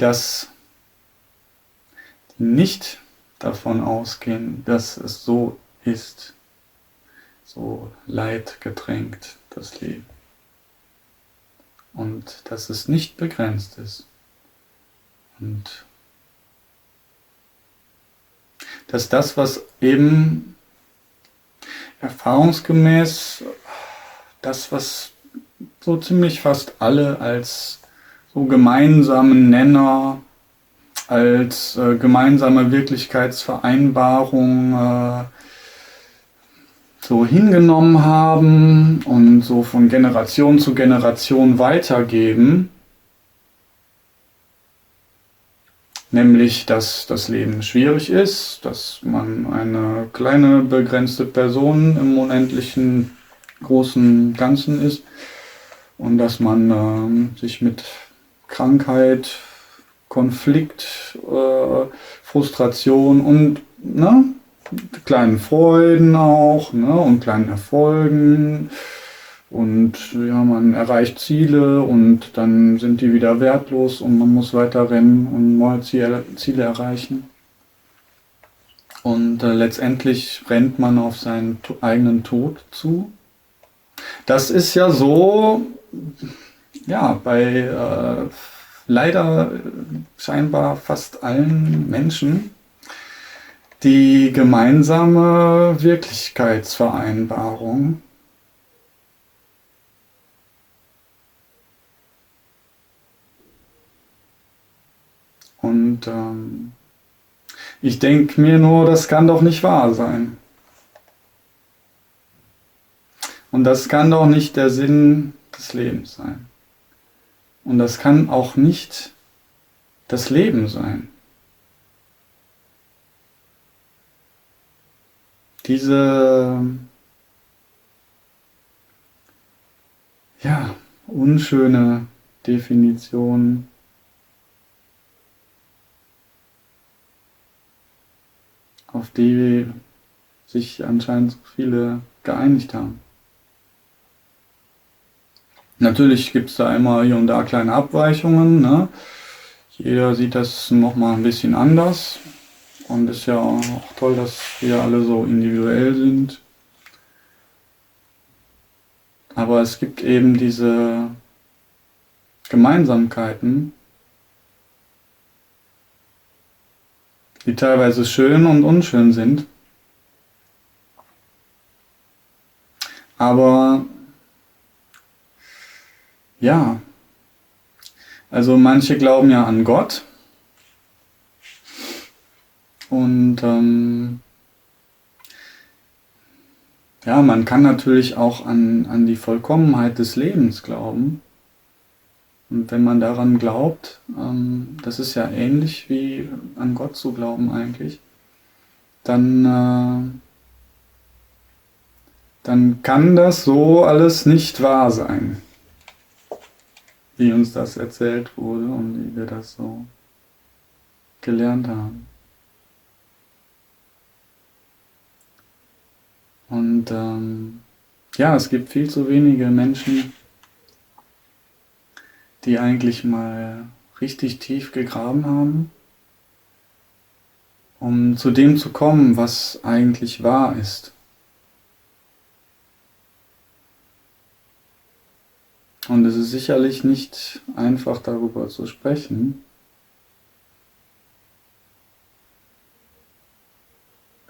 nicht davon ausgehen, dass es so ist, so leidgetränkt, das Leben. Und dass es nicht begrenzt ist. Und dass das, was eben erfahrungsgemäß, das, was so ziemlich fast alle als so gemeinsamen Nenner, als gemeinsame Wirklichkeitsvereinbarung so hingenommen haben und so von Generation zu Generation weitergeben, nämlich, dass das Leben schwierig ist, dass man eine kleine begrenzte Person im unendlichen großen Ganzen ist und dass man sich mit Krankheit, Konflikt, Frustration und kleinen Freuden auch und kleinen Erfolgen und ja, man erreicht Ziele und dann sind die wieder wertlos und man muss weiter rennen und neue Ziele erreichen. Und letztendlich rennt man auf seinen eigenen Tod zu. Das ist ja so, ja, bei leider scheinbar fast allen Menschen die gemeinsame Wirklichkeitsvereinbarung. Und ich denke mir nur, das kann doch nicht wahr sein. Und das kann doch nicht der Sinn des Lebens sein. Und das kann auch nicht das Leben sein. Diese unschöne Definition auf die sich anscheinend so viele geeinigt haben. Natürlich gibt es da immer hier und da kleine Abweichungen. Ne? Jeder sieht das nochmal ein bisschen anders. Und ist ja auch toll, dass wir alle so individuell sind. Aber es gibt eben diese Gemeinsamkeiten, die teilweise schön und unschön sind. Aber ja, also manche glauben ja an Gott. Und man kann natürlich auch an die Vollkommenheit des Lebens glauben. Und wenn man daran glaubt, das ist ja ähnlich wie an Gott zu glauben eigentlich, dann kann das so alles nicht wahr sein, wie uns das erzählt wurde und wie wir das so gelernt haben. Und es gibt viel zu wenige Menschen, die eigentlich mal richtig tief gegraben haben um zu dem zu kommen, was eigentlich wahr ist. Und es ist sicherlich nicht einfach, darüber zu sprechen,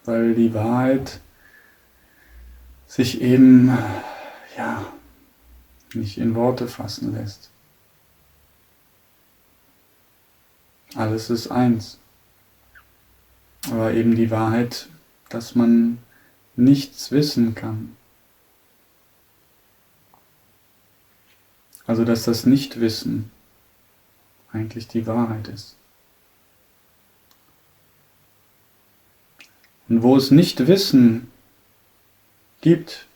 weil die Wahrheit sich eben nicht in Worte fassen lässt. Alles ist eins. Aber eben die Wahrheit, dass man nichts wissen kann. Also dass das Nichtwissen eigentlich die Wahrheit ist. Und wo es Nichtwissen gibt,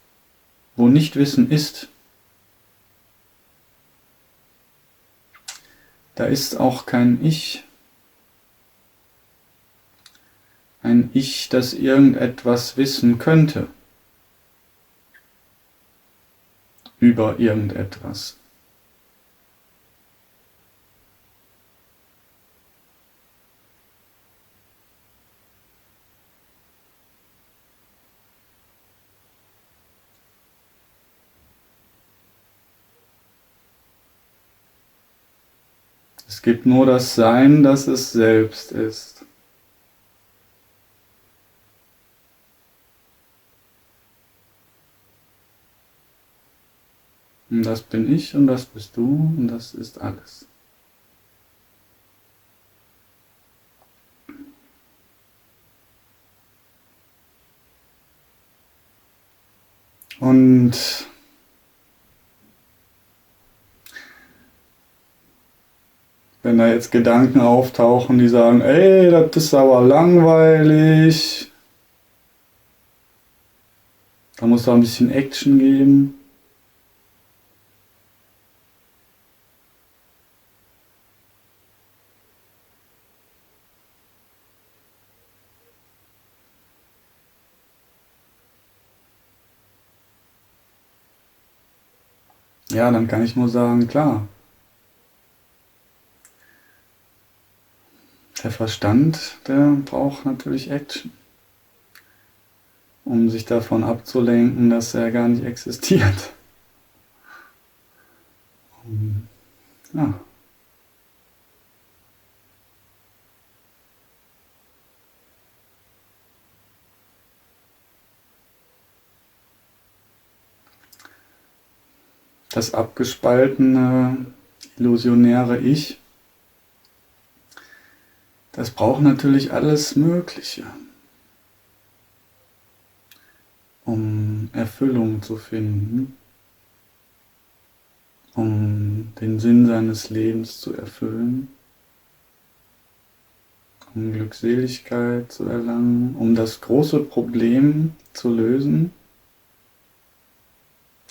wo Nichtwissen ist, da ist auch kein Ich. Ein Ich, das irgendetwas wissen könnte über irgendetwas. Es gibt nur das Sein, das es selbst ist. Und das bin ich und das bist du und das ist alles. Und wenn da jetzt Gedanken auftauchen, die sagen, ey, das ist aber langweilig, da muss da ein bisschen Action geben. Ja, dann kann ich nur sagen, klar, der Verstand, der braucht natürlich Action, um sich davon abzulenken, dass er gar nicht existiert. Ja. Das abgespaltene, illusionäre Ich, das braucht natürlich alles Mögliche, um Erfüllung zu finden, um den Sinn seines Lebens zu erfüllen, um Glückseligkeit zu erlangen, um das große Problem zu lösen,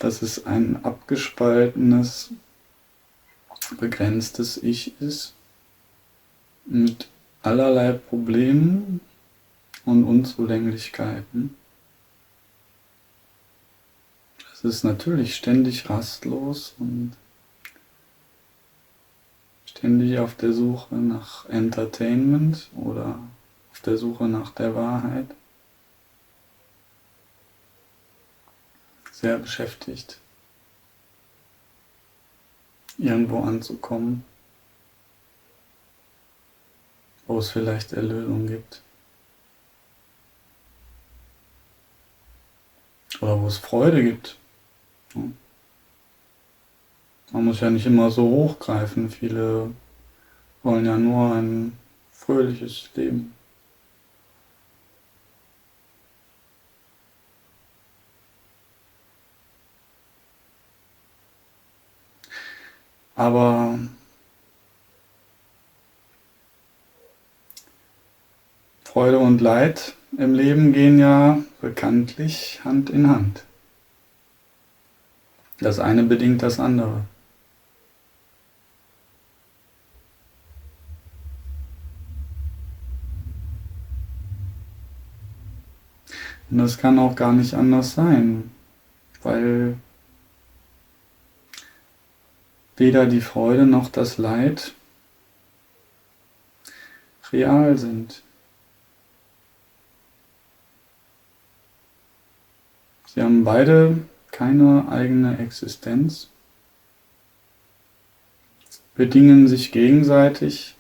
dass es ein abgespaltenes, begrenztes Ich ist, mit allerlei Problemen und Unzulänglichkeiten. Es ist natürlich ständig rastlos und ständig auf der Suche nach Entertainment oder auf der Suche nach der Wahrheit. Sehr beschäftigt, irgendwo anzukommen, wo es vielleicht Erlösung gibt. Oder wo es Freude gibt. Man muss ja nicht immer so hochgreifen. Viele wollen ja nur ein fröhliches Leben. Aber Freude und Leid im Leben gehen ja bekanntlich Hand in Hand. Das eine bedingt das andere. Und das kann auch gar nicht anders sein, weil weder die Freude noch das Leid real sind. Sie haben beide keine eigene Existenz, bedingen sich gegenseitig,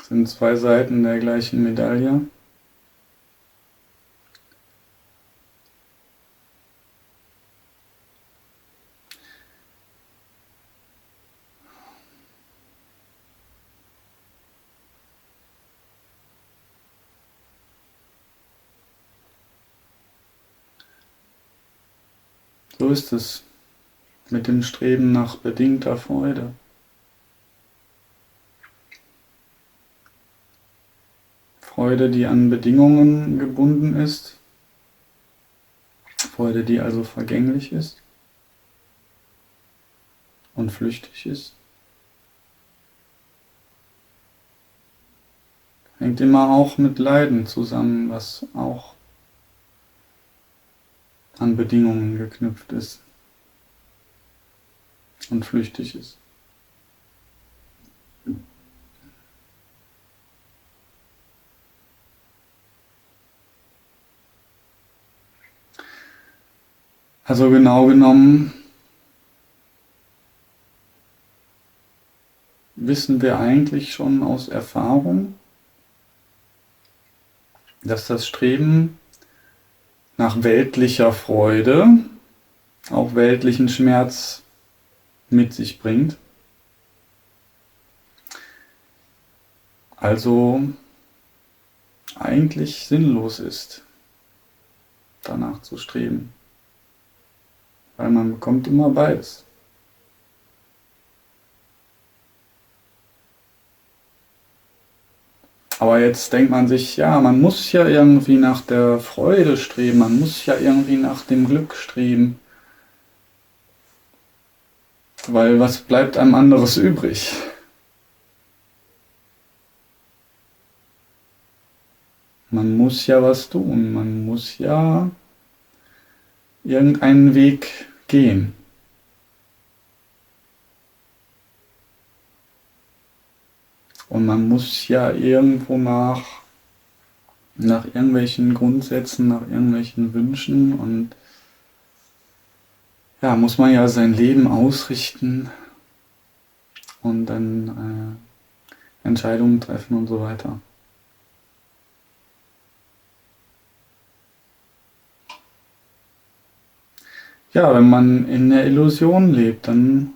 sind zwei Seiten der gleichen Medaille. So ist es mit dem Streben nach bedingter Freude. Freude, die an Bedingungen gebunden ist, Freude, die also vergänglich ist und flüchtig ist, hängt immer auch mit Leiden zusammen, was auch an Bedingungen geknüpft ist und flüchtig ist. Also genau genommen wissen wir eigentlich schon aus Erfahrung, dass das Streben nach weltlicher Freude auch weltlichen Schmerz mit sich bringt. Also eigentlich sinnlos ist, danach zu streben, weil man bekommt immer beides. Aber jetzt denkt man sich, ja, man muss ja irgendwie nach der Freude streben, man muss ja irgendwie nach dem Glück streben, weil was bleibt einem anderes übrig? Man muss ja was tun, man muss ja irgendeinen Weg gehen. Und man muss ja irgendwo nach irgendwelchen Grundsätzen, nach irgendwelchen Wünschen und ja, muss man ja sein Leben ausrichten und dann Entscheidungen treffen und so weiter. Ja, wenn man in der Illusion lebt, dann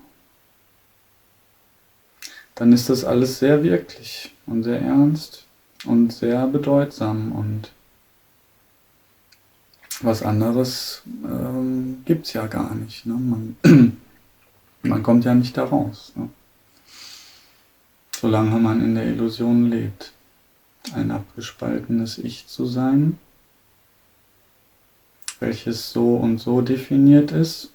ist das alles sehr wirklich und sehr ernst und sehr bedeutsam und was anderes gibt's ja gar nicht. Ne? Man kommt ja nicht da raus, ne? Solange man in der Illusion lebt, ein abgespaltenes Ich zu sein, welches so und so definiert ist,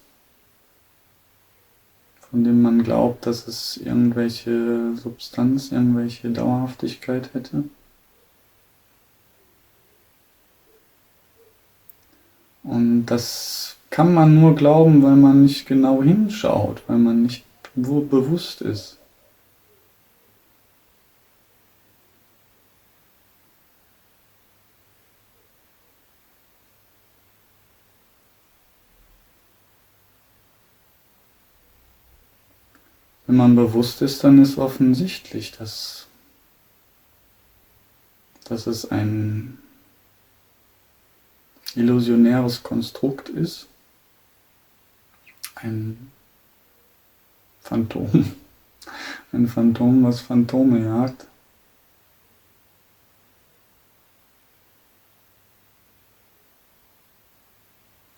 von dem man glaubt, dass es irgendwelche Substanz, irgendwelche Dauerhaftigkeit hätte. Und das kann man nur glauben, weil man nicht genau hinschaut, weil man nicht bewusst ist. Wenn man bewusst ist, dann ist offensichtlich, dass es ein illusionäres Konstrukt ist, ein Phantom, ein Phantom, was Phantome jagt.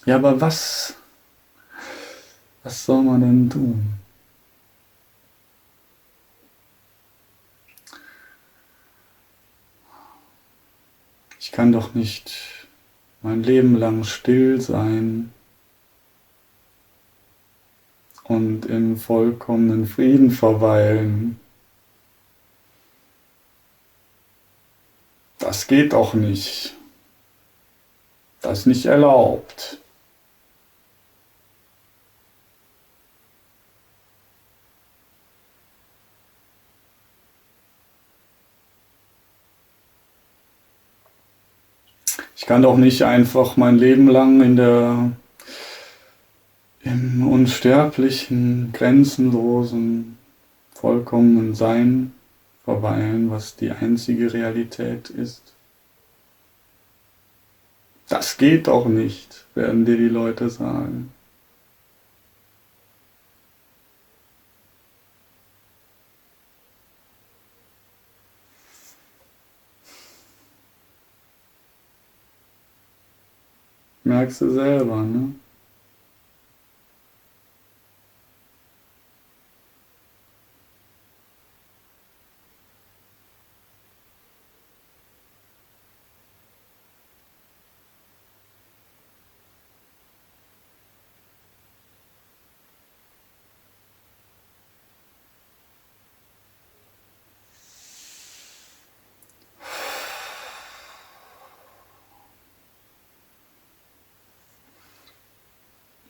Ja, aber was soll man denn tun? Ich kann doch nicht mein Leben lang still sein und im vollkommenen Frieden verweilen. Das geht doch nicht. Das ist nicht erlaubt. Ich kann doch nicht einfach mein Leben lang im unsterblichen, grenzenlosen, vollkommenen Sein verweilen, was die einzige Realität ist. Das geht doch nicht, werden dir die Leute sagen. Merkst du selber, ne?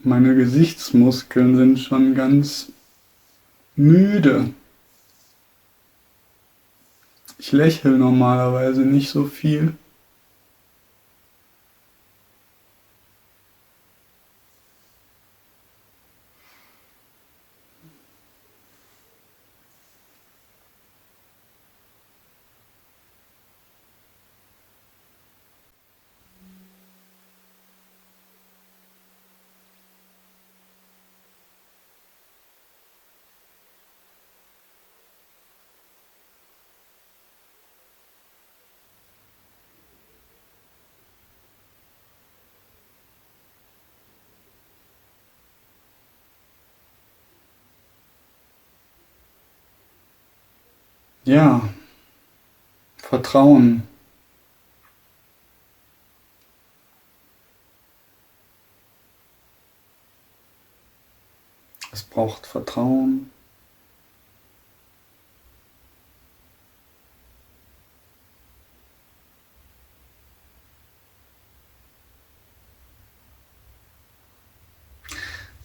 Meine Gesichtsmuskeln sind schon ganz müde. Ich lächle normalerweise nicht so viel. Ja, Vertrauen. Es braucht Vertrauen.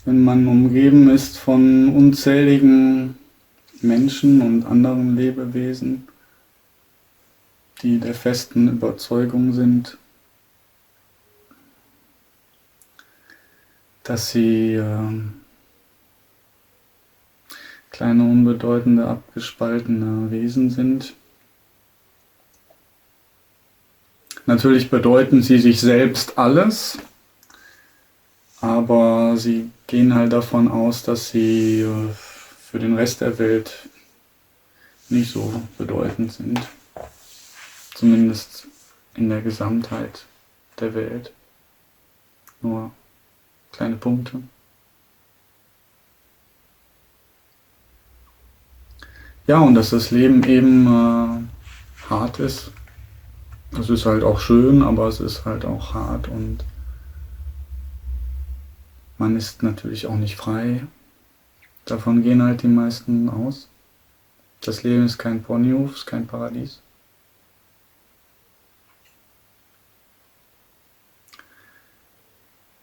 Wenn man umgeben ist von unzähligen Menschen und anderen Lebewesen, die der festen Überzeugung sind, dass sie kleine, unbedeutende, abgespaltene Wesen sind. Natürlich bedeuten sie sich selbst alles, aber sie gehen halt davon aus, dass sie für den Rest der Welt nicht so bedeutend sind. Zumindest in der Gesamtheit der Welt. Nur kleine Punkte. Ja, und dass das Leben eben hart ist. Es ist halt auch schön, aber es ist halt auch hart und man ist natürlich auch nicht frei. Davon gehen halt die meisten aus. Das Leben ist kein Ponyhof, ist kein Paradies.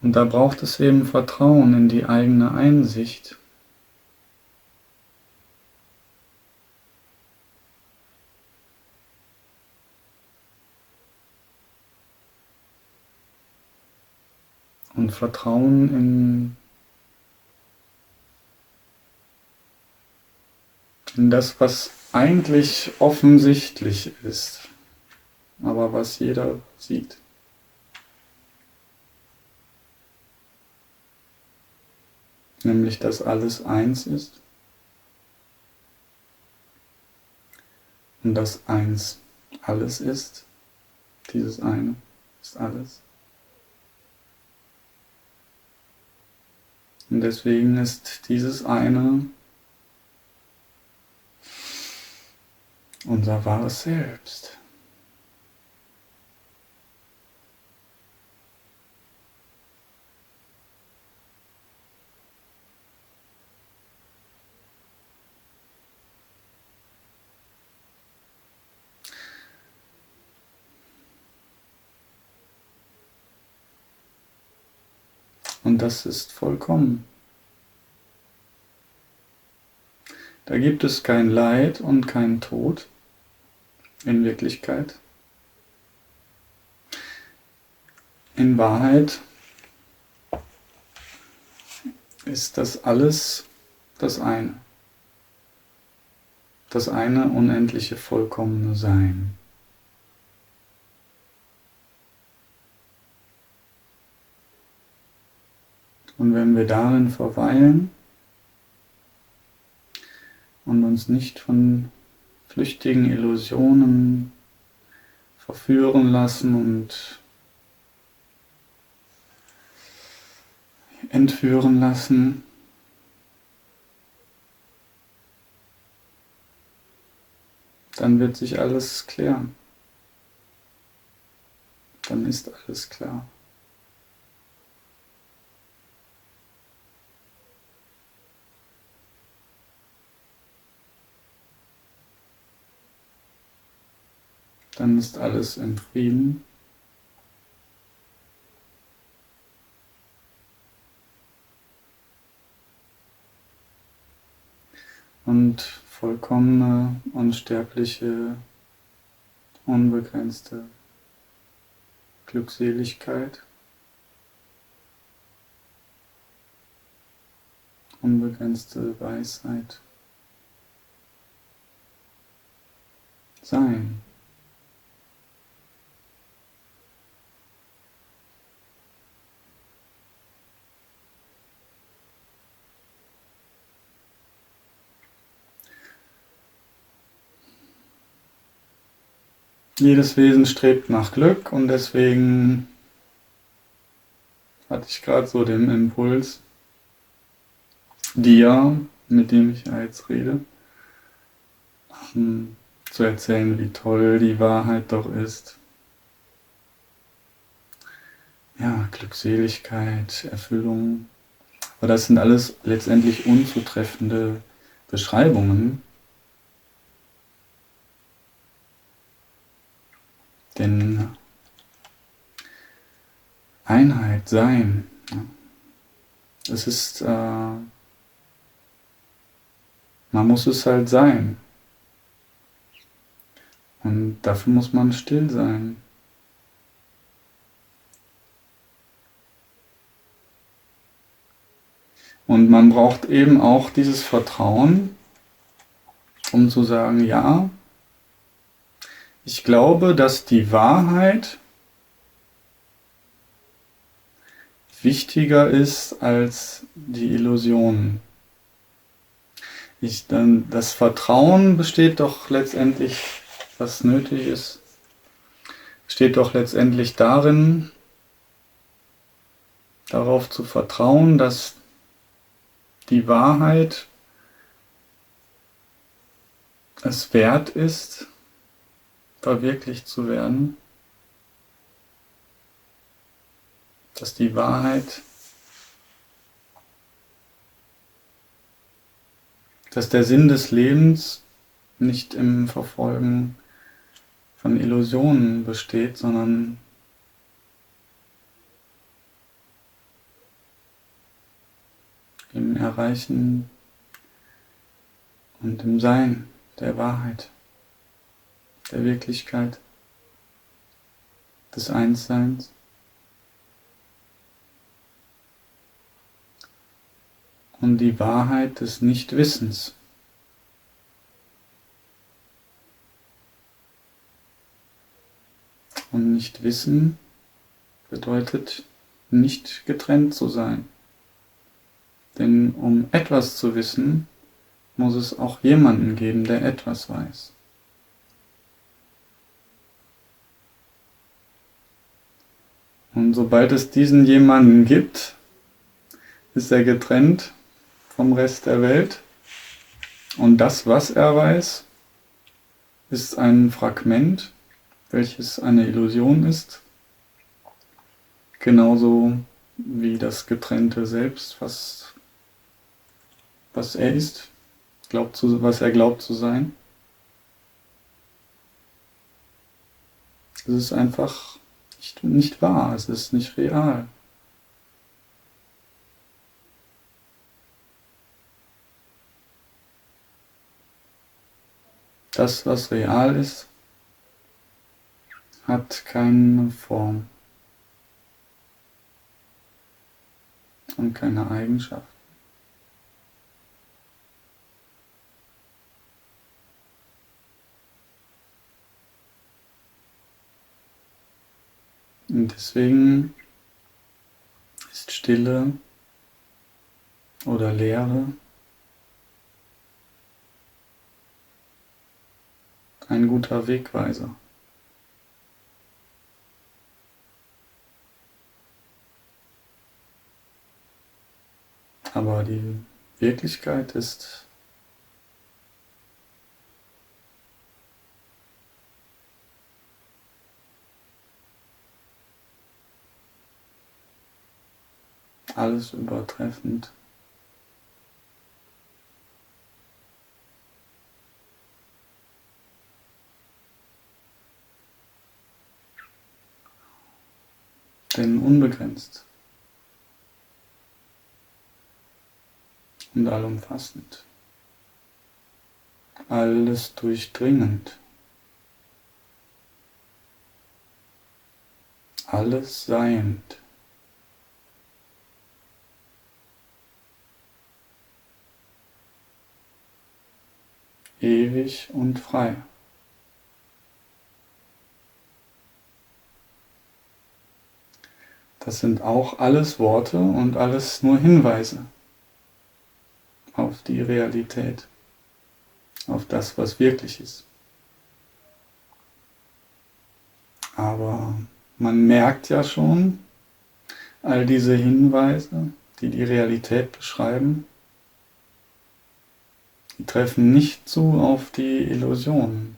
Und da braucht es eben Vertrauen in die eigene Einsicht. Und Vertrauen in das, was eigentlich offensichtlich ist, aber was jeder sieht. Nämlich, dass alles eins ist und dass eins alles ist. Dieses eine ist alles. Und deswegen ist dieses eine unser wahres Selbst. Und das ist vollkommen. Da gibt es kein Leid und kein Tod in Wirklichkeit. In Wahrheit ist das alles das eine unendliche vollkommene Sein. Und wenn wir darin verweilen und uns nicht von flüchtigen Illusionen verführen lassen und entführen lassen, dann wird sich alles klären. Dann ist alles klar. Dann ist alles im Frieden. Und vollkommene, unsterbliche, unbegrenzte Glückseligkeit, unbegrenzte Weisheit, Sein. Jedes Wesen strebt nach Glück und deswegen hatte ich gerade so den Impuls, dir, mit dem ich ja jetzt rede, zu erzählen, wie toll die Wahrheit doch ist. Ja, Glückseligkeit, Erfüllung. Aber das sind alles letztendlich unzutreffende Beschreibungen. Denn Einheit, Sein, es ist, man muss es halt sein. Und dafür muss man still sein. Und man braucht eben auch dieses Vertrauen, um zu sagen, ja, ich glaube, dass die Wahrheit wichtiger ist als die Illusionen. Das Vertrauen besteht doch letztendlich, was nötig ist, steht doch letztendlich darin, darauf zu vertrauen, dass die Wahrheit es wert ist, verwirklicht zu werden, dass die Wahrheit, dass der Sinn des Lebens nicht im Verfolgen von Illusionen besteht, sondern im Erreichen und im Sein der Wahrheit, der Wirklichkeit, des Einsseins. Und die Wahrheit des Nichtwissens. Und Nichtwissen bedeutet, nicht getrennt zu sein. Denn um etwas zu wissen, muss es auch jemanden geben, der etwas weiß. Und sobald es diesen jemanden gibt, ist er getrennt vom Rest der Welt. Und das, was er weiß, ist ein Fragment, welches eine Illusion ist. Genauso wie das getrennte Selbst, was er ist, was er glaubt zu sein. Es ist einfach nicht wahr, es ist nicht real. Das, was real ist, hat keine Form. und keine Eigenschaft. Und deswegen ist Stille oder Leere ein guter Wegweiser. Aber die Wirklichkeit ist alles übertreffend. Denn unbegrenzt und allumfassend, alles durchdringend, alles seiend. Ewig und frei. Das sind auch alles Worte und alles nur Hinweise auf die Realität, auf das, was wirklich ist. Aber man merkt ja schon, all diese Hinweise, die die Realität beschreiben, die treffen nicht zu auf die Illusionen.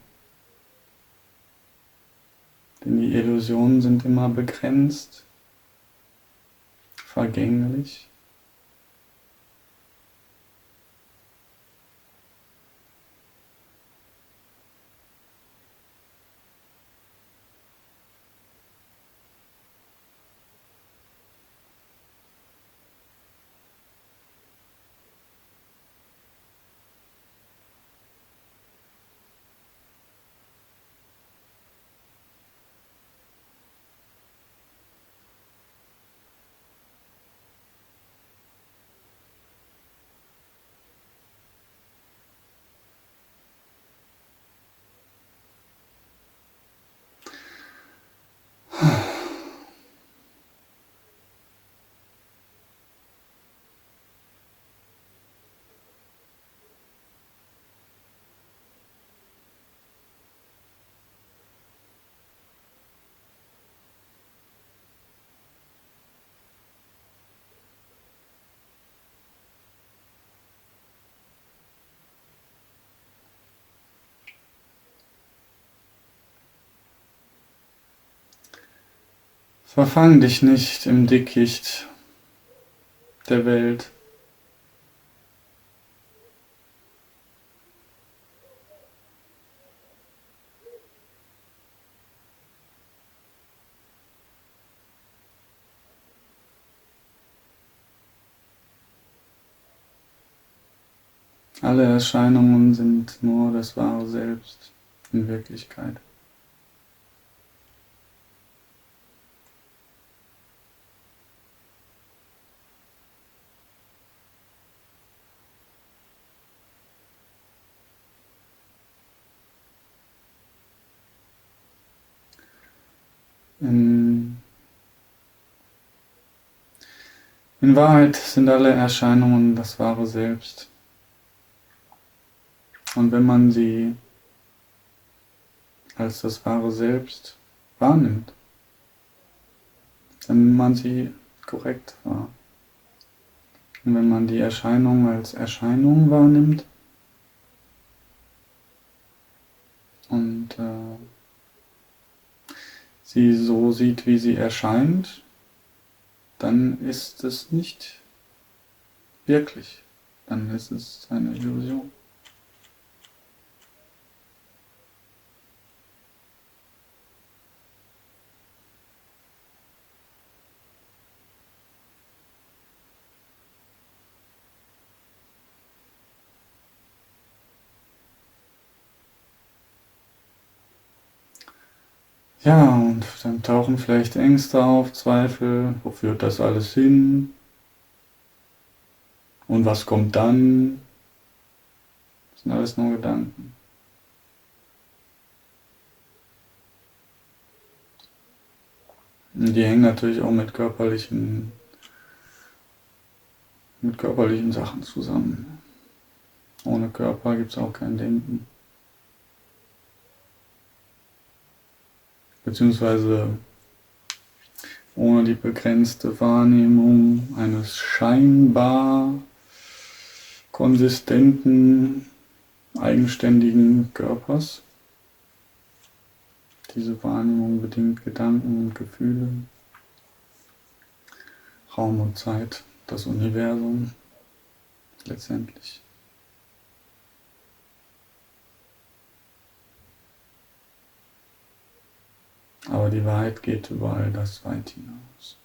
Denn die Illusionen sind immer begrenzt, vergänglich. Verfang dich nicht im Dickicht der Welt. Alle Erscheinungen sind nur das wahre Selbst in Wirklichkeit. In Wahrheit sind alle Erscheinungen das wahre Selbst. Und wenn man sie als das wahre Selbst wahrnimmt, dann nimmt man sie korrekt wahr. Und wenn man die Erscheinung als Erscheinung wahrnimmt und sie so sieht, wie sie erscheint, dann ist es nicht wirklich. Dann ist es eine Illusion. Ja, und dann tauchen vielleicht Ängste auf, Zweifel, wo führt das alles hin? Und was kommt dann? Das sind alles nur Gedanken. Und die hängen natürlich auch mit körperlichen Sachen zusammen. Ohne Körper gibt es auch kein Denken. Beziehungsweise ohne die begrenzte Wahrnehmung eines scheinbar konsistenten, eigenständigen Körpers. Diese Wahrnehmung bedingt Gedanken und Gefühle, Raum und Zeit, das Universum letztendlich. Aber die Wahrheit geht über all das weit hinaus.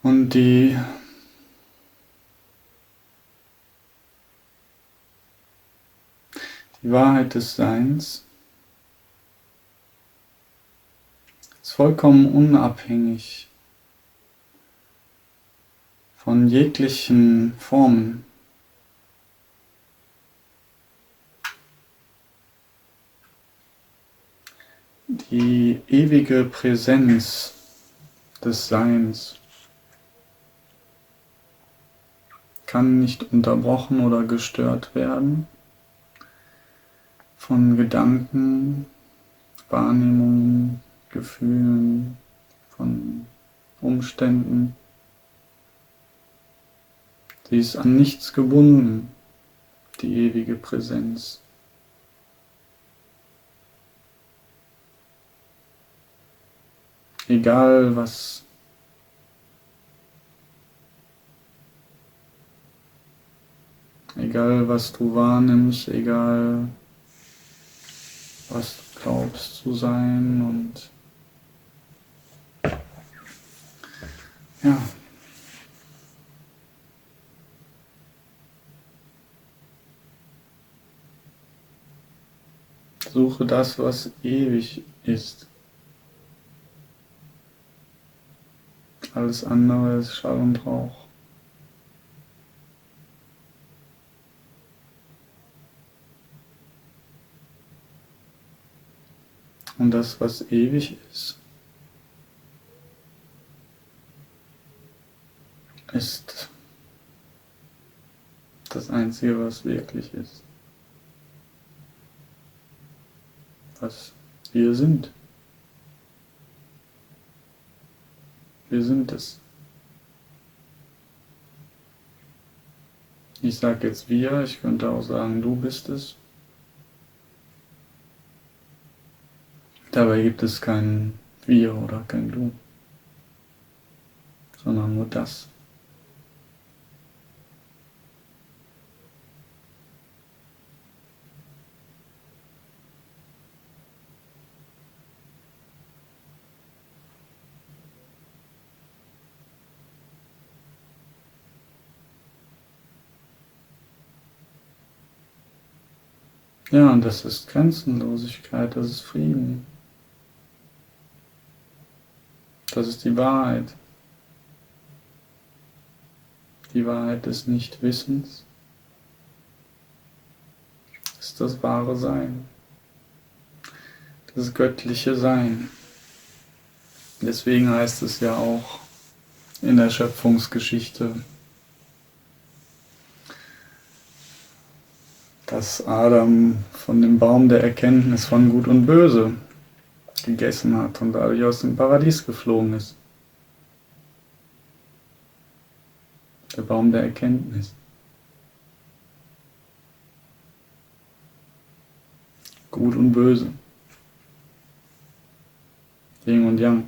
Und die Wahrheit des Seins ist vollkommen unabhängig von jeglichen Formen. Die ewige Präsenz des Seins kann nicht unterbrochen oder gestört werden von Gedanken, Wahrnehmungen, Gefühlen, von Umständen. Sie ist an nichts gebunden, die ewige Präsenz. Egal was du wahrnimmst, egal was du glaubst zu sein und ja. Suche das, was ewig ist. Alles andere ist Schall und Rauch. Und das, was ewig ist, ist das Einzige, was wirklich ist. Was wir sind. Wir sind es. Ich sage jetzt wir, ich könnte auch sagen, du bist es. Dabei gibt es kein wir oder kein du, sondern nur das. Ja, und das ist Grenzenlosigkeit, das ist Frieden. Das ist die Wahrheit. Die Wahrheit des Nichtwissens ist das wahre Sein. Das göttliche Sein. Deswegen heißt es ja auch in der Schöpfungsgeschichte, dass Adam von dem Baum der Erkenntnis von Gut und Böse gegessen hat und dadurch aus dem Paradies geflogen ist. Der Baum der Erkenntnis. Gut und Böse. Yin und Yang.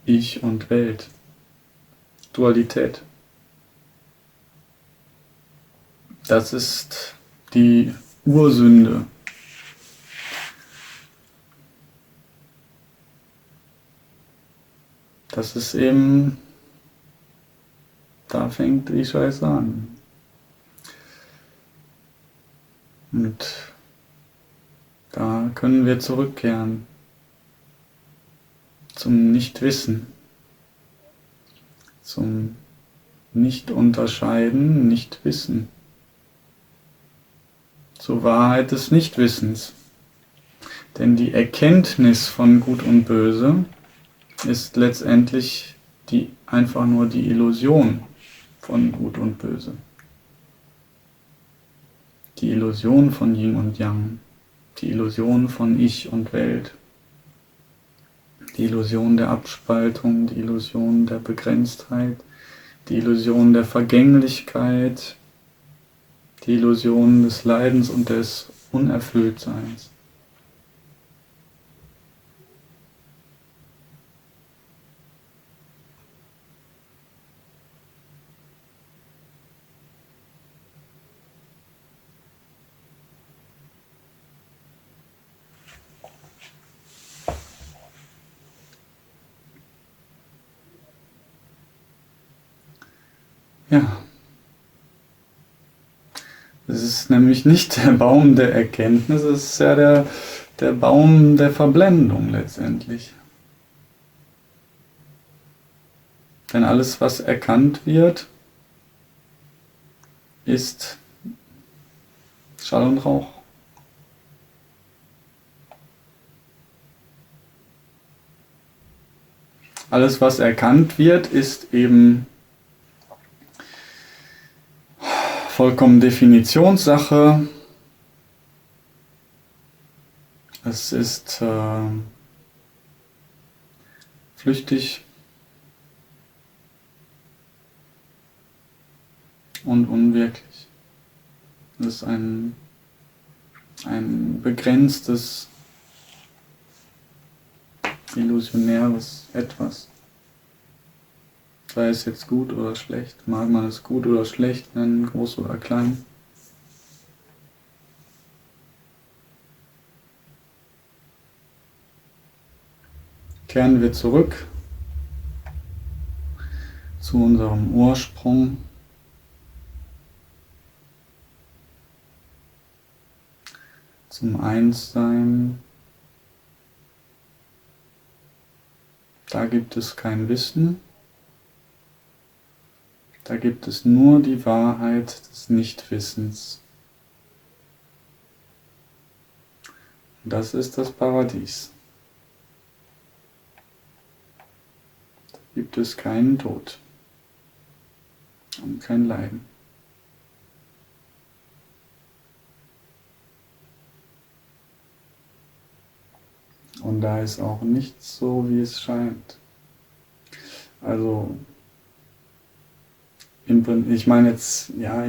Ich und Welt. Dualität. Das ist die Ursünde. Das ist eben, da fängt die Scheiße an. Und da können wir zurückkehren zum Nichtwissen, zum Nicht-Unterscheiden, Nicht-Wissen, zur Wahrheit des Nichtwissens. Denn die Erkenntnis von Gut und Böse ist letztendlich einfach nur die Illusion von Gut und Böse. Die Illusion von Yin und Yang, die Illusion von Ich und Welt, die Illusion der Abspaltung, die Illusion der Begrenztheit, die Illusion der Vergänglichkeit, die Illusion des Leidens und des Unerfülltseins. Ja, es ist nämlich nicht der Baum der Erkenntnis, es ist ja der Baum der Verblendung letztendlich. Denn alles, was erkannt wird, ist Schall und Rauch. Alles, was erkannt wird, ist eben vollkommen Definitionssache. Es ist flüchtig und unwirklich. Es ist ein begrenztes, illusionäres Etwas. Sei es jetzt gut oder schlecht, mag man es gut oder schlecht nennen, groß oder klein. Kehren wir zurück zu unserem Ursprung. Zum Einssein. Da gibt es kein Wissen. Da gibt es nur die Wahrheit des Nichtwissens. Das ist das Paradies. Da gibt es keinen Tod und kein Leiden. Und da ist auch nichts so, wie es scheint. Also, ich meine jetzt, ja,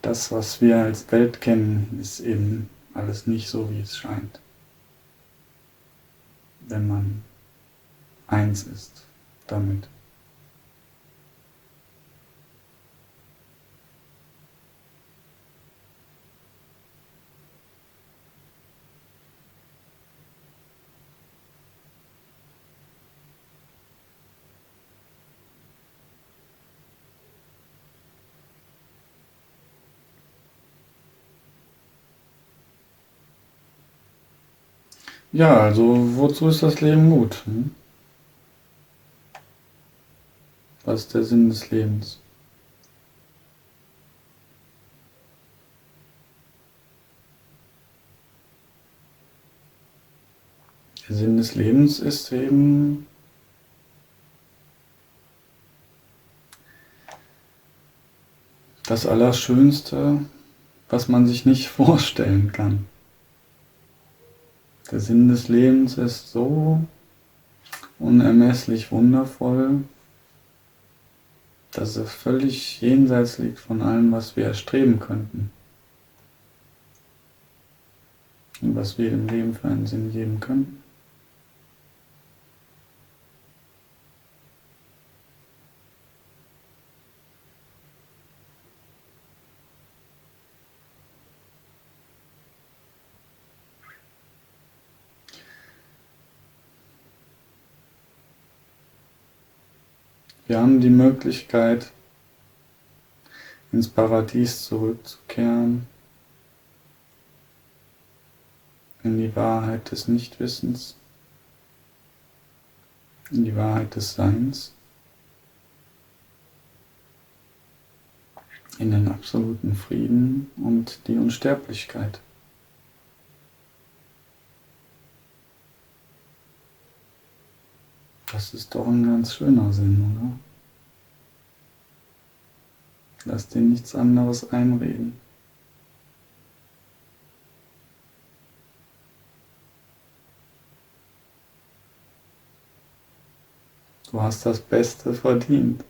das, was wir als Welt kennen, ist eben alles nicht so, wie es scheint. Wenn man eins ist damit. Ja, also wozu ist das Leben gut? Was ist der Sinn des Lebens? Der Sinn des Lebens ist eben, das Allerschönste, was man sich nicht vorstellen kann. Der Sinn des Lebens ist so unermesslich wundervoll, dass es völlig jenseits liegt von allem, was wir erstreben könnten. Und was wir dem Leben für einen Sinn geben könnten. Wir haben die Möglichkeit, ins Paradies zurückzukehren, in die Wahrheit des Nichtwissens, in die Wahrheit des Seins, in den absoluten Frieden und die Unsterblichkeit. Das ist doch ein ganz schöner Sinn, oder? Lass dir nichts anderes einreden. Du hast das Beste verdient.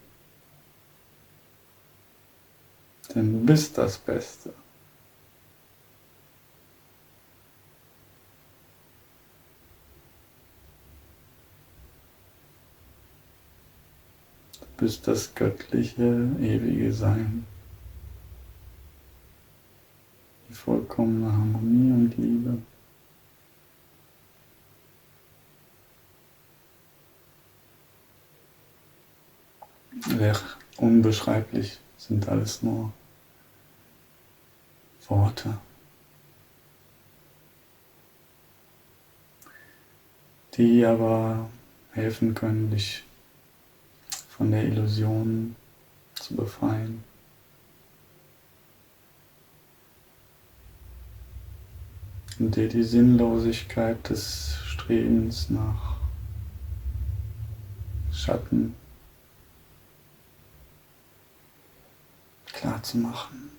Denn du bist das Beste. Du bist das göttliche, ewige Sein. Die vollkommene Harmonie und Liebe. Unbeschreiblich sind alles nur Worte, die aber helfen können, dich von der Illusion zu befreien. Und dir die Sinnlosigkeit des Strebens nach Schatten klar zu machen.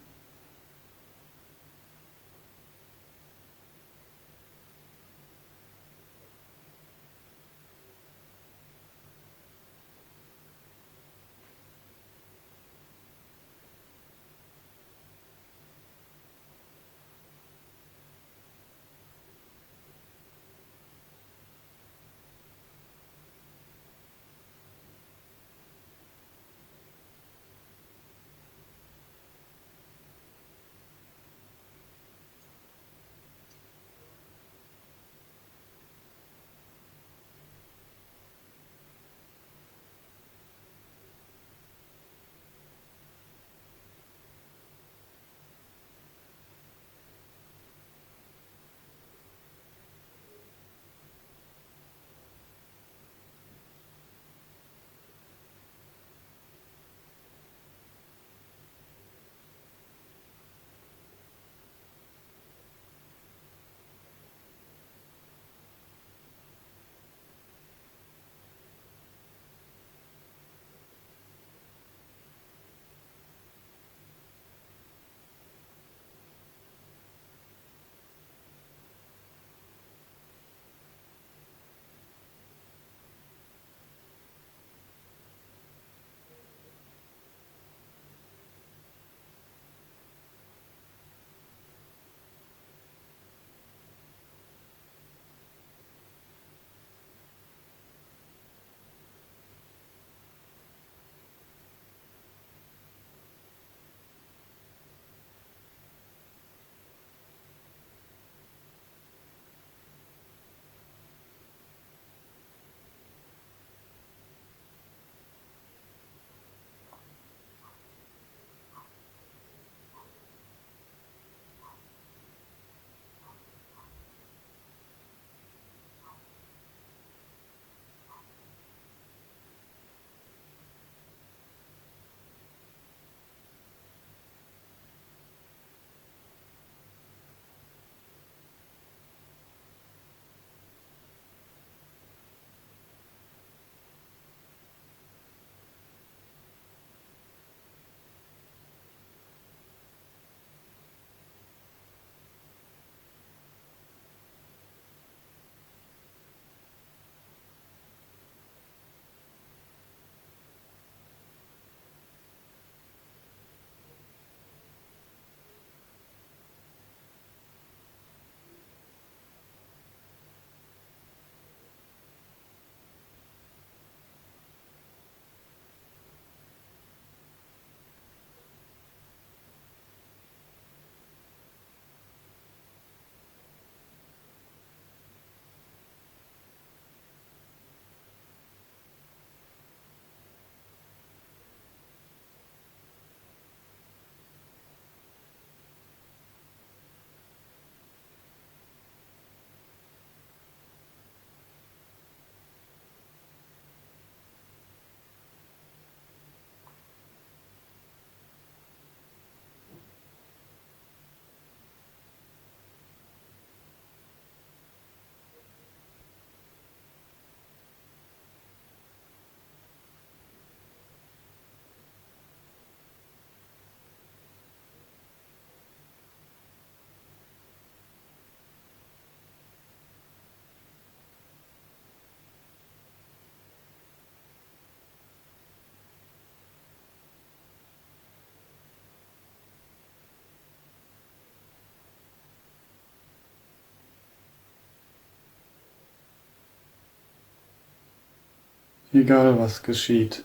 Egal was geschieht,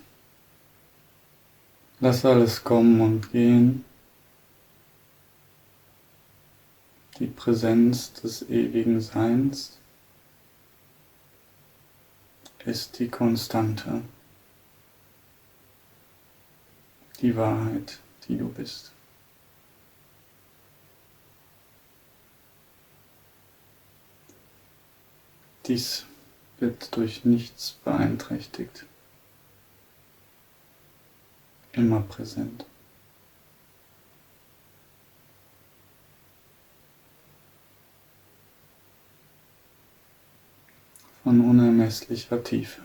lass alles kommen und gehen. Die Präsenz des ewigen Seins ist die Konstante, die Wahrheit, die du bist. Dies wird durch nichts beeinträchtigt, immer präsent. Von unermesslicher Tiefe.